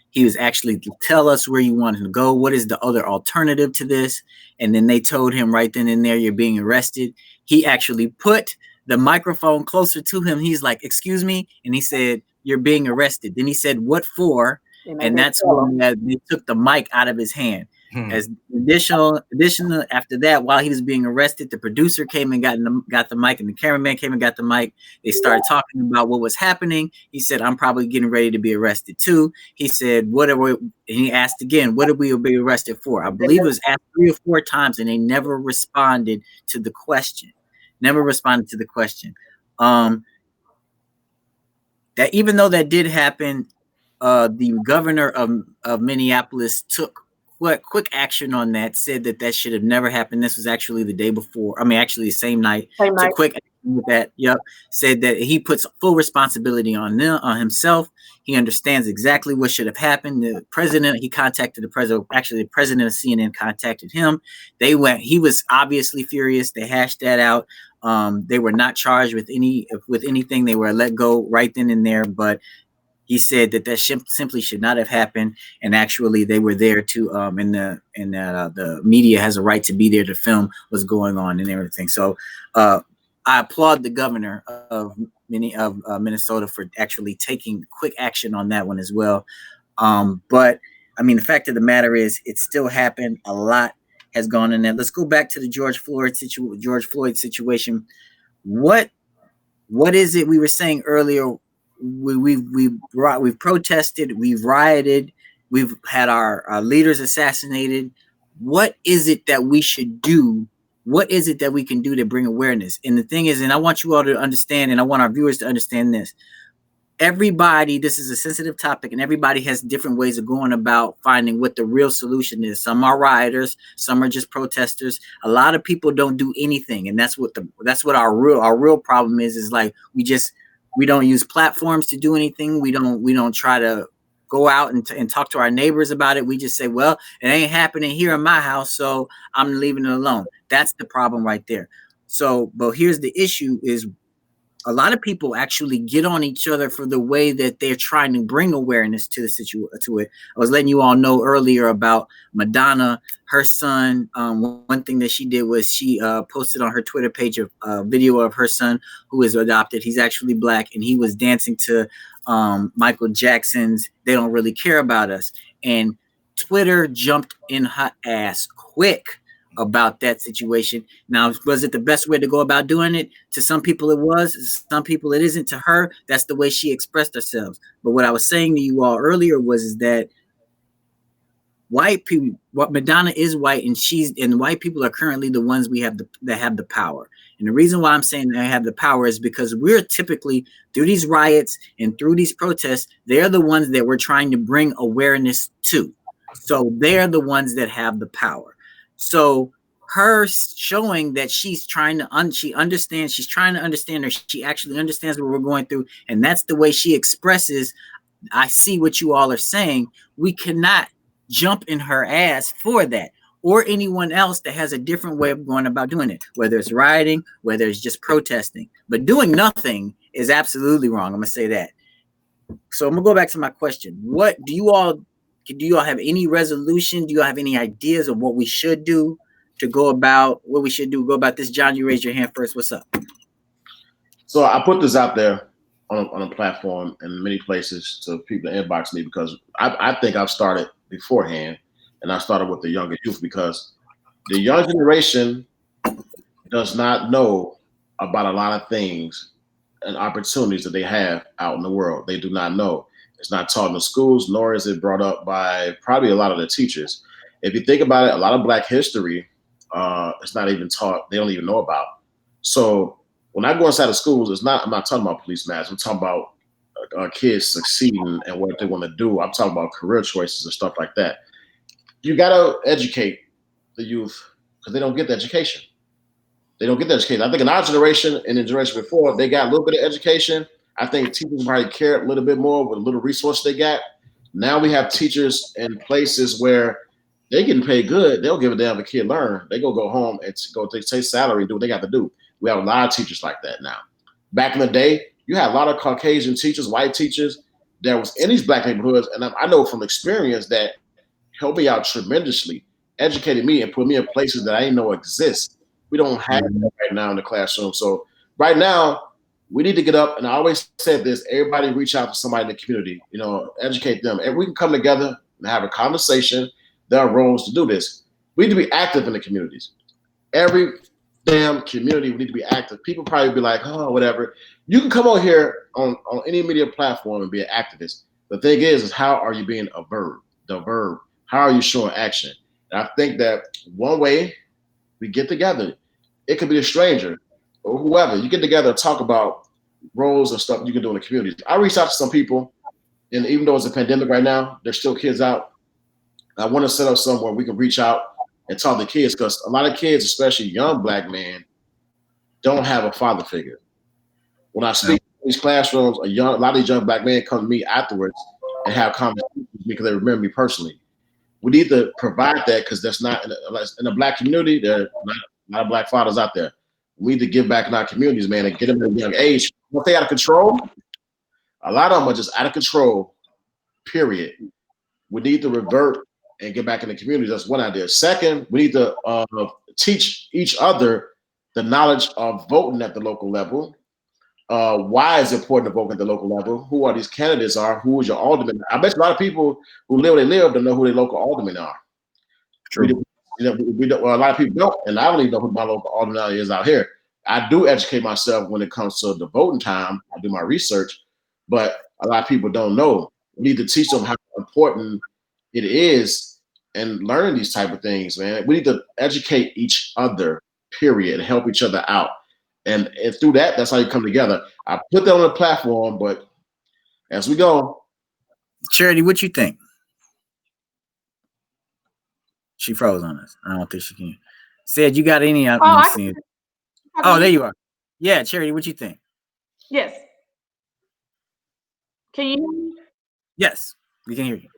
He was actually to tell us where you wanted to go. What is the other alternative to this? And then they told him right then and there, you're being arrested. He actually put the microphone closer to him. He's like, excuse me. And he said, you're being arrested. Then he said, what for? And that's when they took the mic out of his hand. As additional after that, while he was being arrested, the producer came and got the mic, and the cameraman came and got the mic. They started talking about what was happening. He said, I'm probably getting ready to be arrested too. He said, and he asked again, what did we be arrested for? I believe it was asked 3 or 4 times, and they never responded to the question. That even though that did happen, the governor of Minneapolis took quick action on that, said that should have never happened. This was actually the day before. I mean, actually the same night. Quick action with that. Yep, said that he puts full responsibility on them, on himself. He understands exactly what should have happened. The president, he contacted the president. Actually, the president of CNN contacted him. They went. He was obviously furious. They hashed that out. They were not charged with anything. They were let go right then and there. But he said that simply should not have happened, and actually they were there to the media has a right to be there to film what's going on and everything. So I applaud the governor of Minnesota for actually taking quick action on that one as well. But I mean, the fact of the matter is, it still happened. A lot has gone in there. Let's go back to the George Floyd situation. What is it we were saying earlier? We've protested, we've rioted, we've had our leaders assassinated. What is it that we should do? What is it that we can do to bring awareness? And the thing is, and I want you all to understand, and I want our viewers to understand this. Everybody, this is a sensitive topic, and everybody has different ways of going about finding what the real solution is. Some are rioters, some are just protesters. A lot of people don't do anything, and that's what our real problem is like we don't use platforms to do anything. We don't try to go out and talk to our neighbors about it. We just say, well, it ain't happening here in my house, so I'm leaving it alone. That's the problem right there. So, but here's the issue is, a lot of people actually get on each other for the way that they're trying to bring awareness to the to it. I was letting you all know earlier about Madonna, her son. One thing that she did was she posted on her Twitter page a video of her son who is adopted. He's actually black, and he was dancing to Michael Jackson's "They Don't Really Care About Us," and Twitter jumped in her ass quick about that situation. Now, was it the best way to go about doing it? To some people it was, some people it isn't. To her, that's the way she expressed herself. But what I was saying to you all earlier is that white people, Madonna is white, and white people are currently the ones that have the power. And the reason why I'm saying they have the power is because we're typically, through these riots and through these protests, they're the ones that we're trying to bring awareness to. So they're the ones that have the power. So her showing that she's trying to she understands, she's trying to understand, or she actually understands what we're going through, and that's the way she expresses, I see what you all are saying. We cannot jump in her ass for that, or anyone else that has a different way of going about doing it, whether it's rioting, whether it's just protesting. But doing nothing is absolutely wrong. I'm gonna say that. So I'm gonna go back to my question. What do you all have any resolution? Do you all have any ideas of what we should do to go about this? John, you raised your hand first. What's up? So I put this out there on a platform in many places to people to inbox me, because I think I've started beforehand, and I started with the younger youth, because the young generation does not know about a lot of things and opportunities that they have out in the world. They do not know. It's not taught in the schools, nor is it brought up by probably a lot of the teachers. If you think about it, a lot of Black history, it's not even taught. They don't even know about. So when I go inside of schools, I'm not talking about police matters. I'm talking about kids succeeding and what they want to do. I'm talking about career choices and stuff like that. You got to educate the youth, because they don't get the education. They don't get the education. I think in our generation and the generation before, they got a little bit of education. I think teachers probably cared a little bit more with a little resource they got. Now we have teachers in places where they getting paid good. They don't give a damn if a kid learn. They go home and go take salary, do what they got to do. We have a lot of teachers like that now. Back in the day, you had a lot of Caucasian teachers, white teachers that was in these Black neighborhoods. And I know from experience that helped me out tremendously, educated me and put me in places that I didn't know exist. We don't have that right now in the classroom. So right now, we need to get up, and I always said this, everybody reach out to somebody in the community, educate them. And we can come together and have a conversation. There are roles to do this. We need to be active in the communities. Every damn community, we need to be active. People probably be like, oh, whatever. You can come on here on any media platform and be an activist. The thing is how are you being a verb? The verb. How are you showing action? And I think that one way we get together, it could be a stranger or whoever. You get together and talk about roles and stuff you can do in the communities. I reached out to some people, and even though it's a pandemic right now, there's still kids out. I want to set up somewhere we can reach out and talk to kids, because a lot of kids, especially young Black men, don't have a father figure. When I speak in these classrooms, a lot of these young black men come to me afterwards and have conversations with me because they remember me personally. We need to provide that because that's not in the black community. There are not a black fathers out there. We need to give back in our communities, man, and get them at a young age. Once they out of control, a lot of them are just out of control. Period. We need to revert and get back in the communities. That's one idea. Second, we need to teach each other the knowledge of voting at the local level. Why is it important to vote at the local level? Who are these candidates are? Who is your alderman? I bet a lot of people who live where they live don't know who their local aldermen are. True. We don't, well, a lot of people don't, and I don't even know who my local alderman is out here. I do educate myself when it comes to the voting time. I do my research, but a lot of people don't know. We need to teach them how important it is and learn these type of things, man. We need to educate each other, period, and help each other out. And through that, that's how you come together. I put that on the platform, but as we go. Charity, what you think? She froze on us. I don't think she can. Said you got any? Oh, there you are. Yeah, Charity, what you think? Yes. Can you hear me? Yes, we can hear you.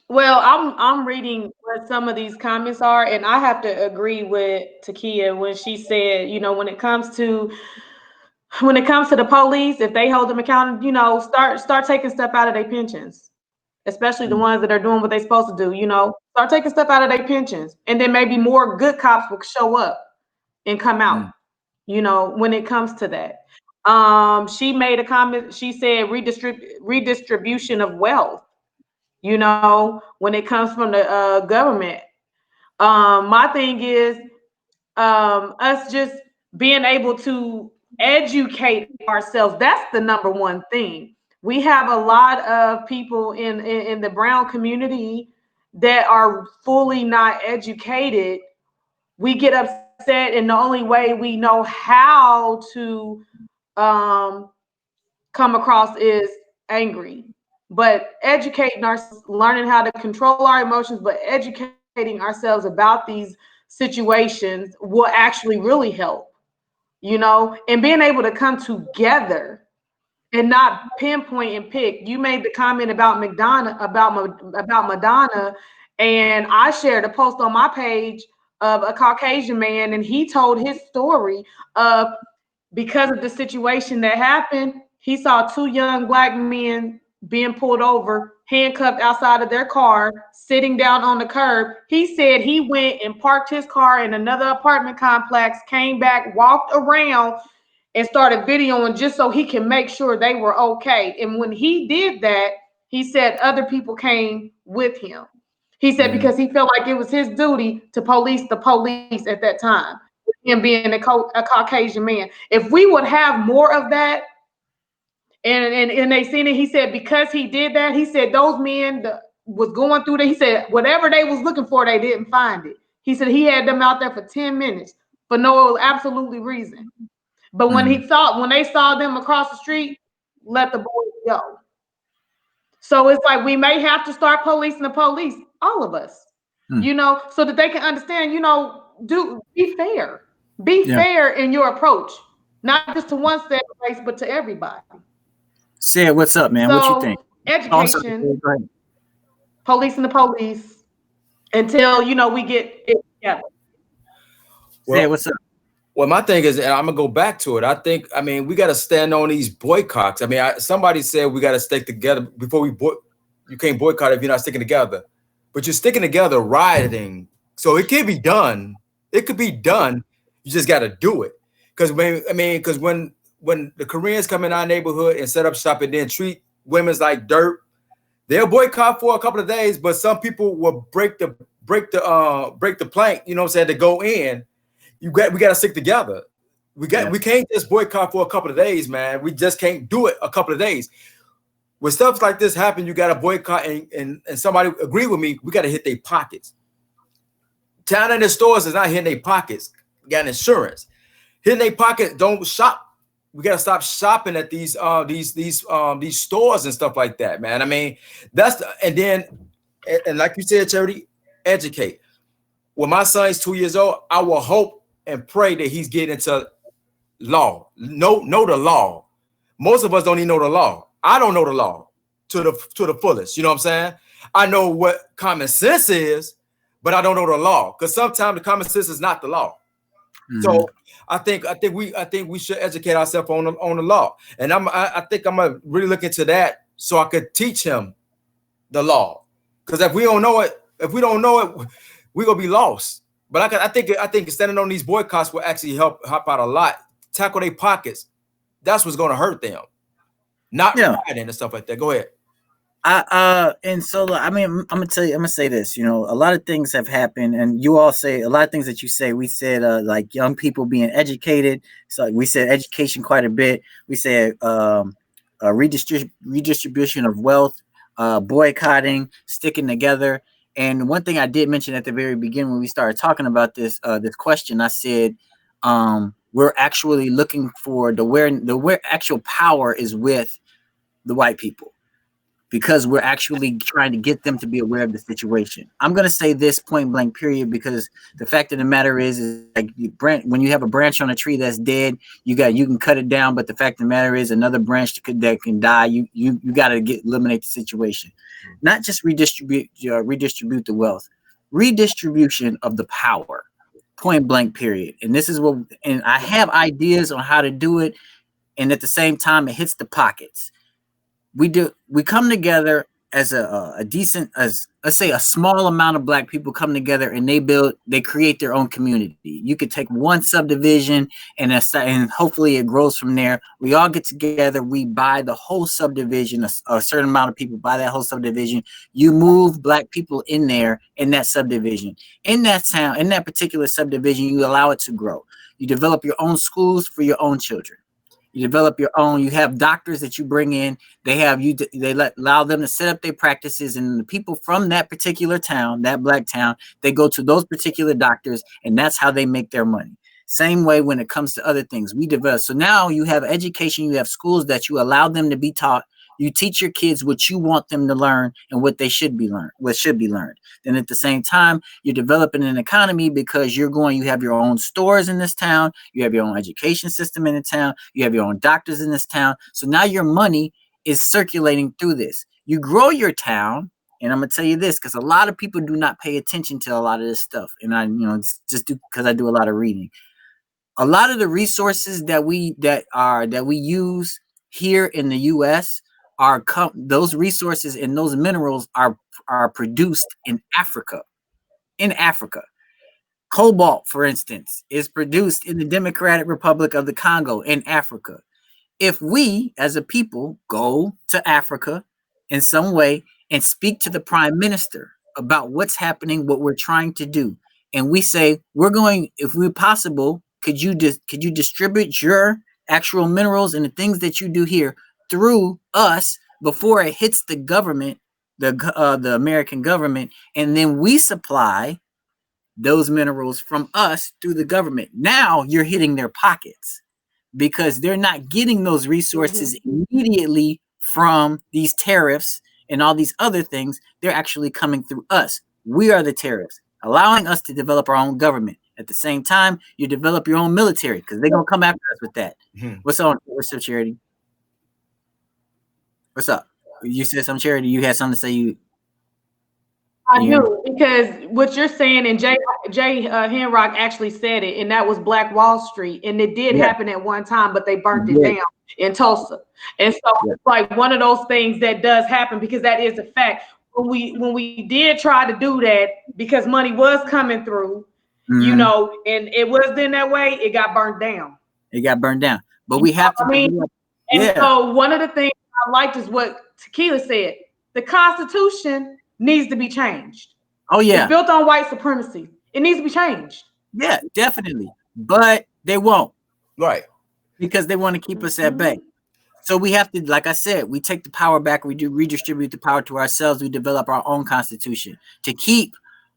Well, I'm reading what some of these comments are, and I have to agree with Takia when she said, you know, when it comes to the police, if they hold them accountable, you know, start taking stuff out of their pensions, especially the ones that are doing what they're supposed to do. You know, start taking stuff out of their pensions, and then maybe more good cops will show up and come out. You know, when it comes to that. She made a comment. She said redistribution of wealth. You know, when it comes from the government. My thing is us just being able to educate ourselves. That's the number one thing. We have a lot of people in the brown community that are fully not educated. We get upset, and the only way we know how to come across is angry. But educating ourselves, learning how to control our emotions, but educating ourselves about these situations will actually really help, you know, and being able to come together and not pinpoint and pick. You made the comment about Madonna, and I shared a post on my page of a Caucasian man, and he told his story of because of the situation that happened. He saw two young black men being pulled over, handcuffed outside of their car, sitting down on the curb. He said he went and parked his car in another apartment complex, came back, walked around, and started videoing just so he can make sure they were okay. And when he did that, he said other people came with him. He said because he felt like it was his duty to police the police at that time, him being a Caucasian man. If we would have more of that, and they seen it, he said because he did that, he said those men was going through that. He said whatever they was looking for, they didn't find it. He said he had them out there for 10 minutes for no absolutely reason. But when they saw them across the street, let the boys go. So it's like we may have to start policing the police, all of us, you know, so that they can understand, you know, be fair. Be fair in your approach, not just to one set of race, but to everybody. Sid, what's up, man? So, what you think? Education, policing the police until, you know, we get it together. Sid, what's up? Well, my thing is, and I'm gonna go back to it. I mean, we got to stand on these boycotts. I mean, somebody said we got to stick together before you can't boycott if you're not sticking together. But you're sticking together, rioting, so it can be done. It could be done. You just got to do it. Because when the Koreans come in our neighborhood and set up shop and then treat women like dirt, they'll boycott for a couple of days. But some people will break the plank. You know what I'm saying, to go in. We got to stick together. We can't just boycott for a couple of days, man. We just can't do it a couple of days. When stuff like this happen, you got to boycott, and somebody agree with me. We got to hit their pockets. Town and the stores is not hitting their pockets. We got insurance. Hitting their pocket. Don't shop. We got to stop shopping at these stores and stuff like that, man. I mean, and like you said, Charity, educate. When my son is 2 years old, I will hope and pray that he's getting into law. Know the law. Most of us don't even know the law. I don't know the law to the fullest. You know what I'm saying? I know what common sense is, but I don't know the law, because sometimes the common sense is not the law. So I think we should educate ourselves on the law, and I think I'm gonna really look into that so I could teach him the law. Because if we don't know it, we're gonna be lost. But I think standing on these boycotts will actually help out a lot. Tackle their pockets. That's what's gonna hurt them. Not rioting and stuff like that. Go ahead. And so I mean, I'm gonna say this. You know, a lot of things have happened, and you all say a lot of things that you say. We said like young people being educated. So we said education quite a bit. We said redistribution of wealth, boycotting, sticking together. And one thing I did mention at the very beginning when we started talking about this question, I said we're actually looking for where actual power is with the white people, because we're actually trying to get them to be aware of the situation. I'm going to say this point blank period, because the fact of the matter is like when you have a branch on a tree that's dead, you can cut it down, but the fact of the matter is another branch that can die. You got to eliminate the situation, not just redistribute the wealth, redistribution of the power, point blank period. And this is and I have ideas on how to do it, and at the same time it hits the pockets. We come together as a decent, as let's say a small amount of black people come together, and they create their own community. You could take one subdivision and hopefully it grows from there. We all get together, we buy the whole subdivision, a certain amount of people buy that whole subdivision. You move black people in there, in that subdivision, in that town, in that particular subdivision. You allow it to grow. You develop your own schools for your own children. You develop your own. You have doctors that you bring in. Allow them to set up their practices, and the people from that particular town, that black town, they go to those particular doctors, and that's how they make their money. Same way when it comes to other things we develop. So now you have education, you have schools that you allow them to be taught. You teach your kids what you want them to learn and what should be learned. Then at the same time, you're developing an economy, because you have your own stores in this town. You have your own education system in the town. You have your own doctors in this town. So now your money is circulating through this. You grow your town. And I'm going to tell you this, because a lot of people do not pay attention to a lot of this stuff. And because I do a lot of reading. A lot of the resources that we use here in the U.S. those resources and those minerals are produced in Africa. In Africa, cobalt, for instance, is produced in the Democratic Republic of the Congo in Africa. If we, as a people, go to Africa in some way and speak to the prime minister about what's happening, what we're trying to do, and we say if we're possible, could you distribute your actual minerals and the things that you do here through us before it hits the government, the American government, and then we supply those minerals from us through the government. Now you're hitting their pockets, because they're not getting those resources immediately from these tariffs and all these other things. They're actually coming through us. We are the tariffs, allowing us to develop our own government. At the same time, you develop your own military, because they're going to come after us with that. What's up, Charity? What's up? You said something, Charity. You had something to say. I do, because what you're saying, and Jay Henrock actually said it, and that was Black Wall Street, and it did happen at one time, but they burnt it down in Tulsa. And so it's like one of those things that does happen, because that is a fact. When we did try to do that, because money was coming through, and it was then that way, it got burnt down. But we have to. So one of the things I liked is what Tequila said. The Constitution needs to be changed. Oh yeah, it's built on white supremacy. It needs to be changed. Yeah, definitely. But they won't, right? Because they want to keep us at bay. So we have to, like I said, we take the power back. We redistribute the power to ourselves. We develop our own constitution to keep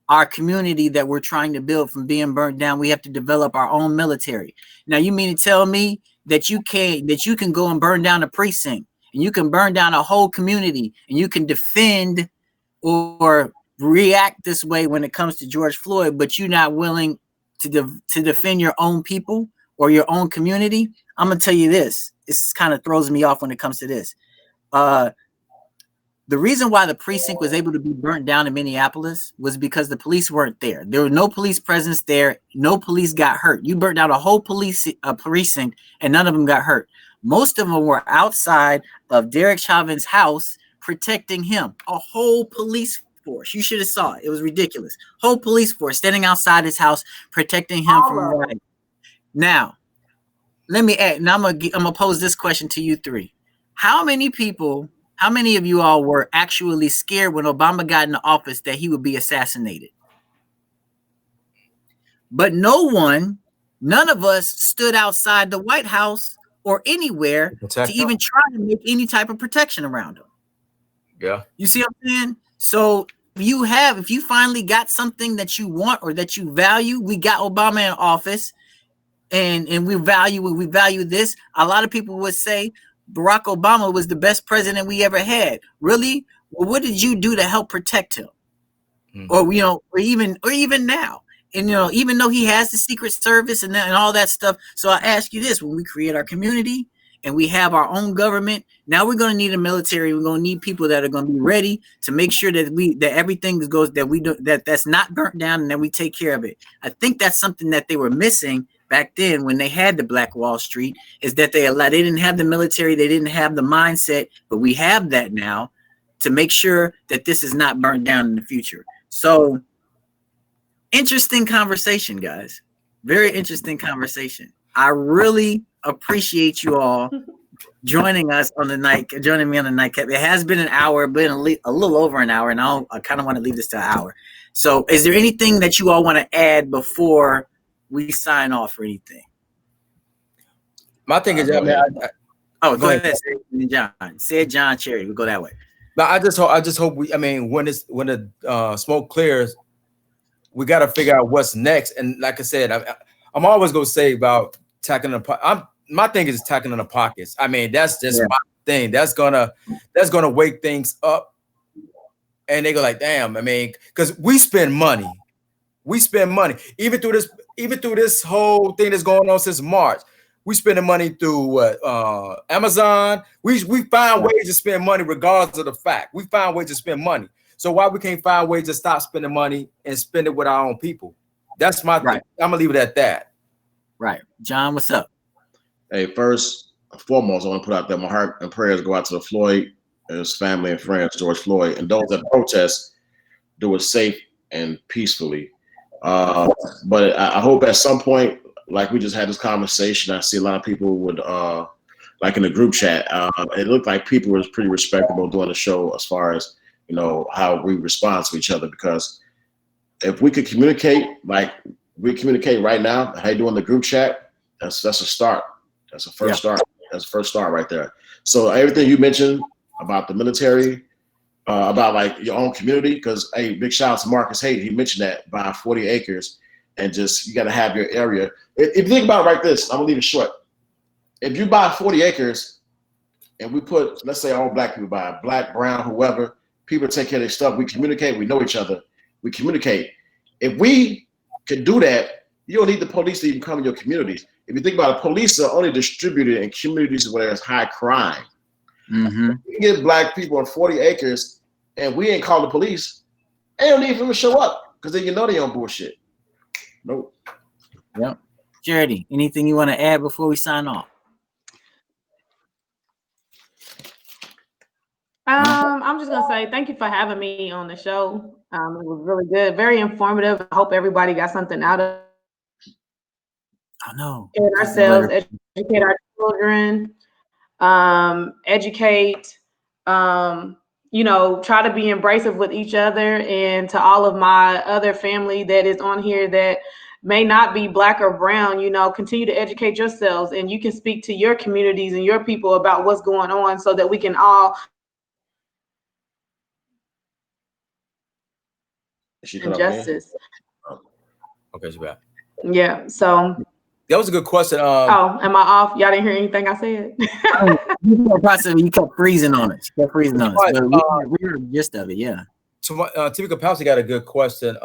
our community that we're trying to build from being burnt down. We have to develop our own military. Now, you mean to tell me that you can go and burn down a precinct, and you can burn down a whole community, and you can defend or react this way when it comes to George Floyd, but you're not willing to defend your own people or your own community, I'm gonna tell you this. This kind of throws me off when it comes to this. The reason why the precinct was able to be burnt down in Minneapolis was because the police weren't there. There was no police presence there. No police got hurt. You burnt down a whole precinct, and none of them got hurt. Most of them were outside of Derek Chauvin's house protecting him. A whole police force. You should have saw it. It was ridiculous. Whole police force standing outside his house protecting him from rioting. Now, let me add. Now I'm gonna pose this question to you three. How many of you all were actually scared when Obama got into office that he would be assassinated? But none of us stood outside the White House or anywhere to even try to make any type of protection around him. Yeah. You see what I'm saying? So if you finally got something that you want or that you value, we got Obama in office and we value this. A lot of people would say Barack Obama was the best president we ever had. Really? Well, what did you do to help protect him? Or even now? And even though he has the Secret Service and all that stuff. So I ask you this: when we create our community and we have our own government, now we're going to need a military. We're going to need people that are going to be ready to make sure that everything goes, that's not burnt down, and that we take care of it. I think that's something that they were missing back then when they had the Black Wall Street, is that they didn't have the military, they didn't have the mindset, but we have that now to make sure that this is not burnt down in the future. So interesting conversation, guys. Very interesting conversation. I really appreciate you all joining me on the NiteKap. It has been an hour, been a little over an hour, and I kind of want to leave this to an hour. So is there anything that you all want to add before we sign off or anything? My thing is, go ahead, John. Say it, John Charity. We'll go that way. But I just hope when the smoke clears, we got to figure out what's next. And like I said, I'm always gonna say about tackling my thing is tackling in the pockets. I mean, that's just my thing. That's gonna wake things up, and they go like, damn. I mean, because we spend money. Even through this whole thing that's going on since March. We spending money through Amazon. We find ways to spend money regardless of the fact. We find ways to spend money. So why we can't find ways to stop spending money and spend it with our own people? That's my thing. I'm gonna leave it at that. Right, John. What's up? Hey, first and foremost, I want to put out there my heart and prayers go out to Floyd and his family and friends, George Floyd, and those that protest, do it safe and peacefully. But I hope at some point, like we just had this conversation, I see a lot of people would, like in the group chat, it looked like people were pretty respectable doing the show as far as, how we respond to each other. Because if we could communicate like we communicate right now, how you doing the group chat, that's a start. That's a first start. That's a first start right there. So everything you mentioned about the military, about like your own community, because hey, big shout out to Marcus Hayden. He mentioned that buy 40 acres and just you got to have your area. If you think about it like this, I'm gonna leave it short. If you buy 40 acres and we put, let's say all black people buy, black, brown, whoever, people take care of their stuff. We communicate. We know each other. We communicate. If we could do that, you don't need the police to even come in your communities. If you think about it, police are only distributed in communities where there's high crime. Mm-hmm. You get black people on 40 acres and we ain't call the police, they don't even show up because they they on bullshit. Nope. Yep. Charity, anything you want to add before we sign off? I'm just gonna say thank you for having me on the show. It was really good, very informative. I hope everybody got something out of it. I know. Educate ourselves, educate our children, educate, try to be embracive with each other. And to all of my other family that is on here that may not be black or brown, continue to educate yourselves, and you can speak to your communities and your people about what's going on so that we can all justice. Okay, she's back. Yeah, so that was a good question. Am I off? Y'all didn't hear anything I said? You kept freezing on it. You kept freezing on it. We heard the gist of it, yeah. So Tivika Palsy got a good question.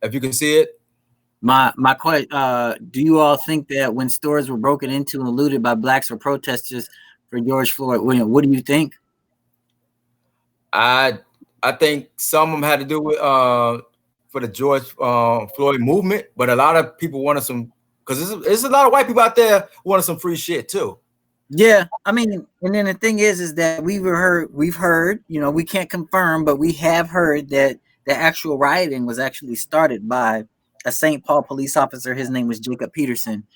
If you can see it. My question: do you all think that when stores were broken into and looted by blacks or protesters for George Floyd, what do you think? I think some of them had to do with for the George Floyd movement, but a lot of people wanted some, because there's a lot of white people out there wanting some free shit too. Yeah, I mean, and then the thing is that we've heard, we can't confirm, but we have heard that the actual rioting was actually started by a St. Paul police officer. His name was Jacob Peterson.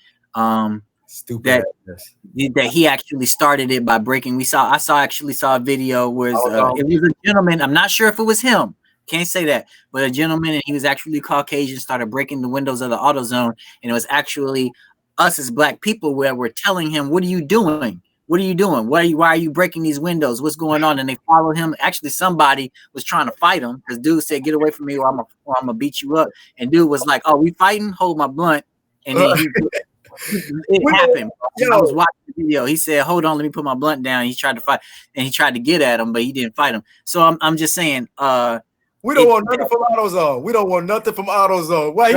Stupid. That he actually started it by breaking. I actually saw a video where it was a gentleman. I'm not sure if it was him. Can't say that, but a gentleman, and he was actually Caucasian, started breaking the windows of the AutoZone, and it was actually us as black people where we're telling him, "What are you doing? What are you doing? Why are you breaking these windows? What's going on?" And they followed him. Actually, somebody was trying to fight him because dude said, "Get away from me, or I'm gonna beat you up." And dude was like, "Oh, we fighting? Hold my blunt." And then it happened. I was watching the video. He said, "Hold on, let me put my blunt down." He tried to fight, and he tried to get at him, but he didn't fight him. So I'm just saying, we don't want nothing from AutoZone. We don't want nothing from AutoZone. Why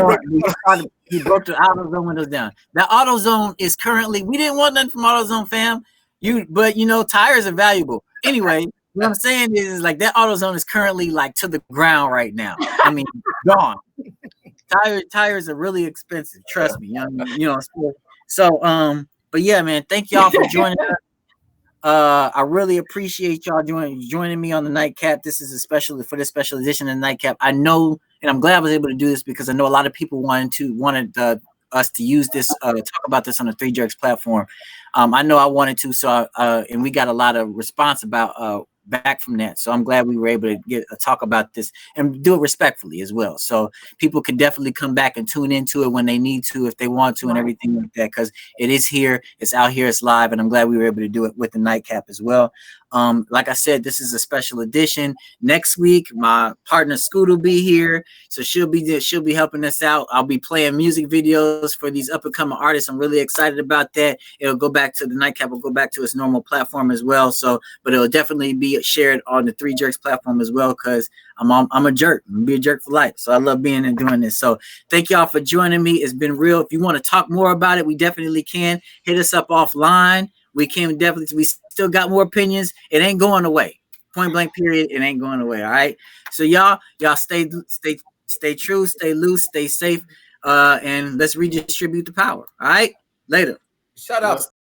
he broke the AutoZone windows down? The AutoZone is currently. We didn't want nothing from AutoZone, fam. But tires are valuable. Anyway, what I'm saying is like that AutoZone is currently like to the ground right now. I mean, gone. Tires are really expensive. Trust me. So, but yeah, man, thank y'all for joining us. I really appreciate y'all joining me on the NiteKap. This is especially for this special edition of the NiteKap. I know, and I'm glad I was able to do this because I know a lot of people wanted us to use this, talk about this on the Three Jerks platform. I know I wanted to, so and we got a lot of response about back from that. So I'm glad we were able to get a talk about this and do it respectfully as well. So people can definitely come back and tune into it when they need to, if they want to, and everything like that, because it is here, it's out here, it's live, and I'm glad we were able to do it with the NiteKap as well. Like I said, this is a special edition. Next week, my partner Scoot will be here, so she'll be helping us out. I'll be playing music videos for these up and coming artists. I'm really excited about that. It'll go back to the NiteKap, will go back to its normal platform as well. So, but it'll definitely be shared on the Three Jerks platform as well, because I'm a jerk. I'm gonna be a jerk for life. So I love being and doing this. So thank y'all for joining me. It's been real. If you want to talk more about it, we definitely can. Hit us up offline. We still got more opinions. It ain't going away. Point blank period. It ain't going away. All right. So y'all stay true, stay loose, stay safe, and let's redistribute the power. All right. Later. Shout out.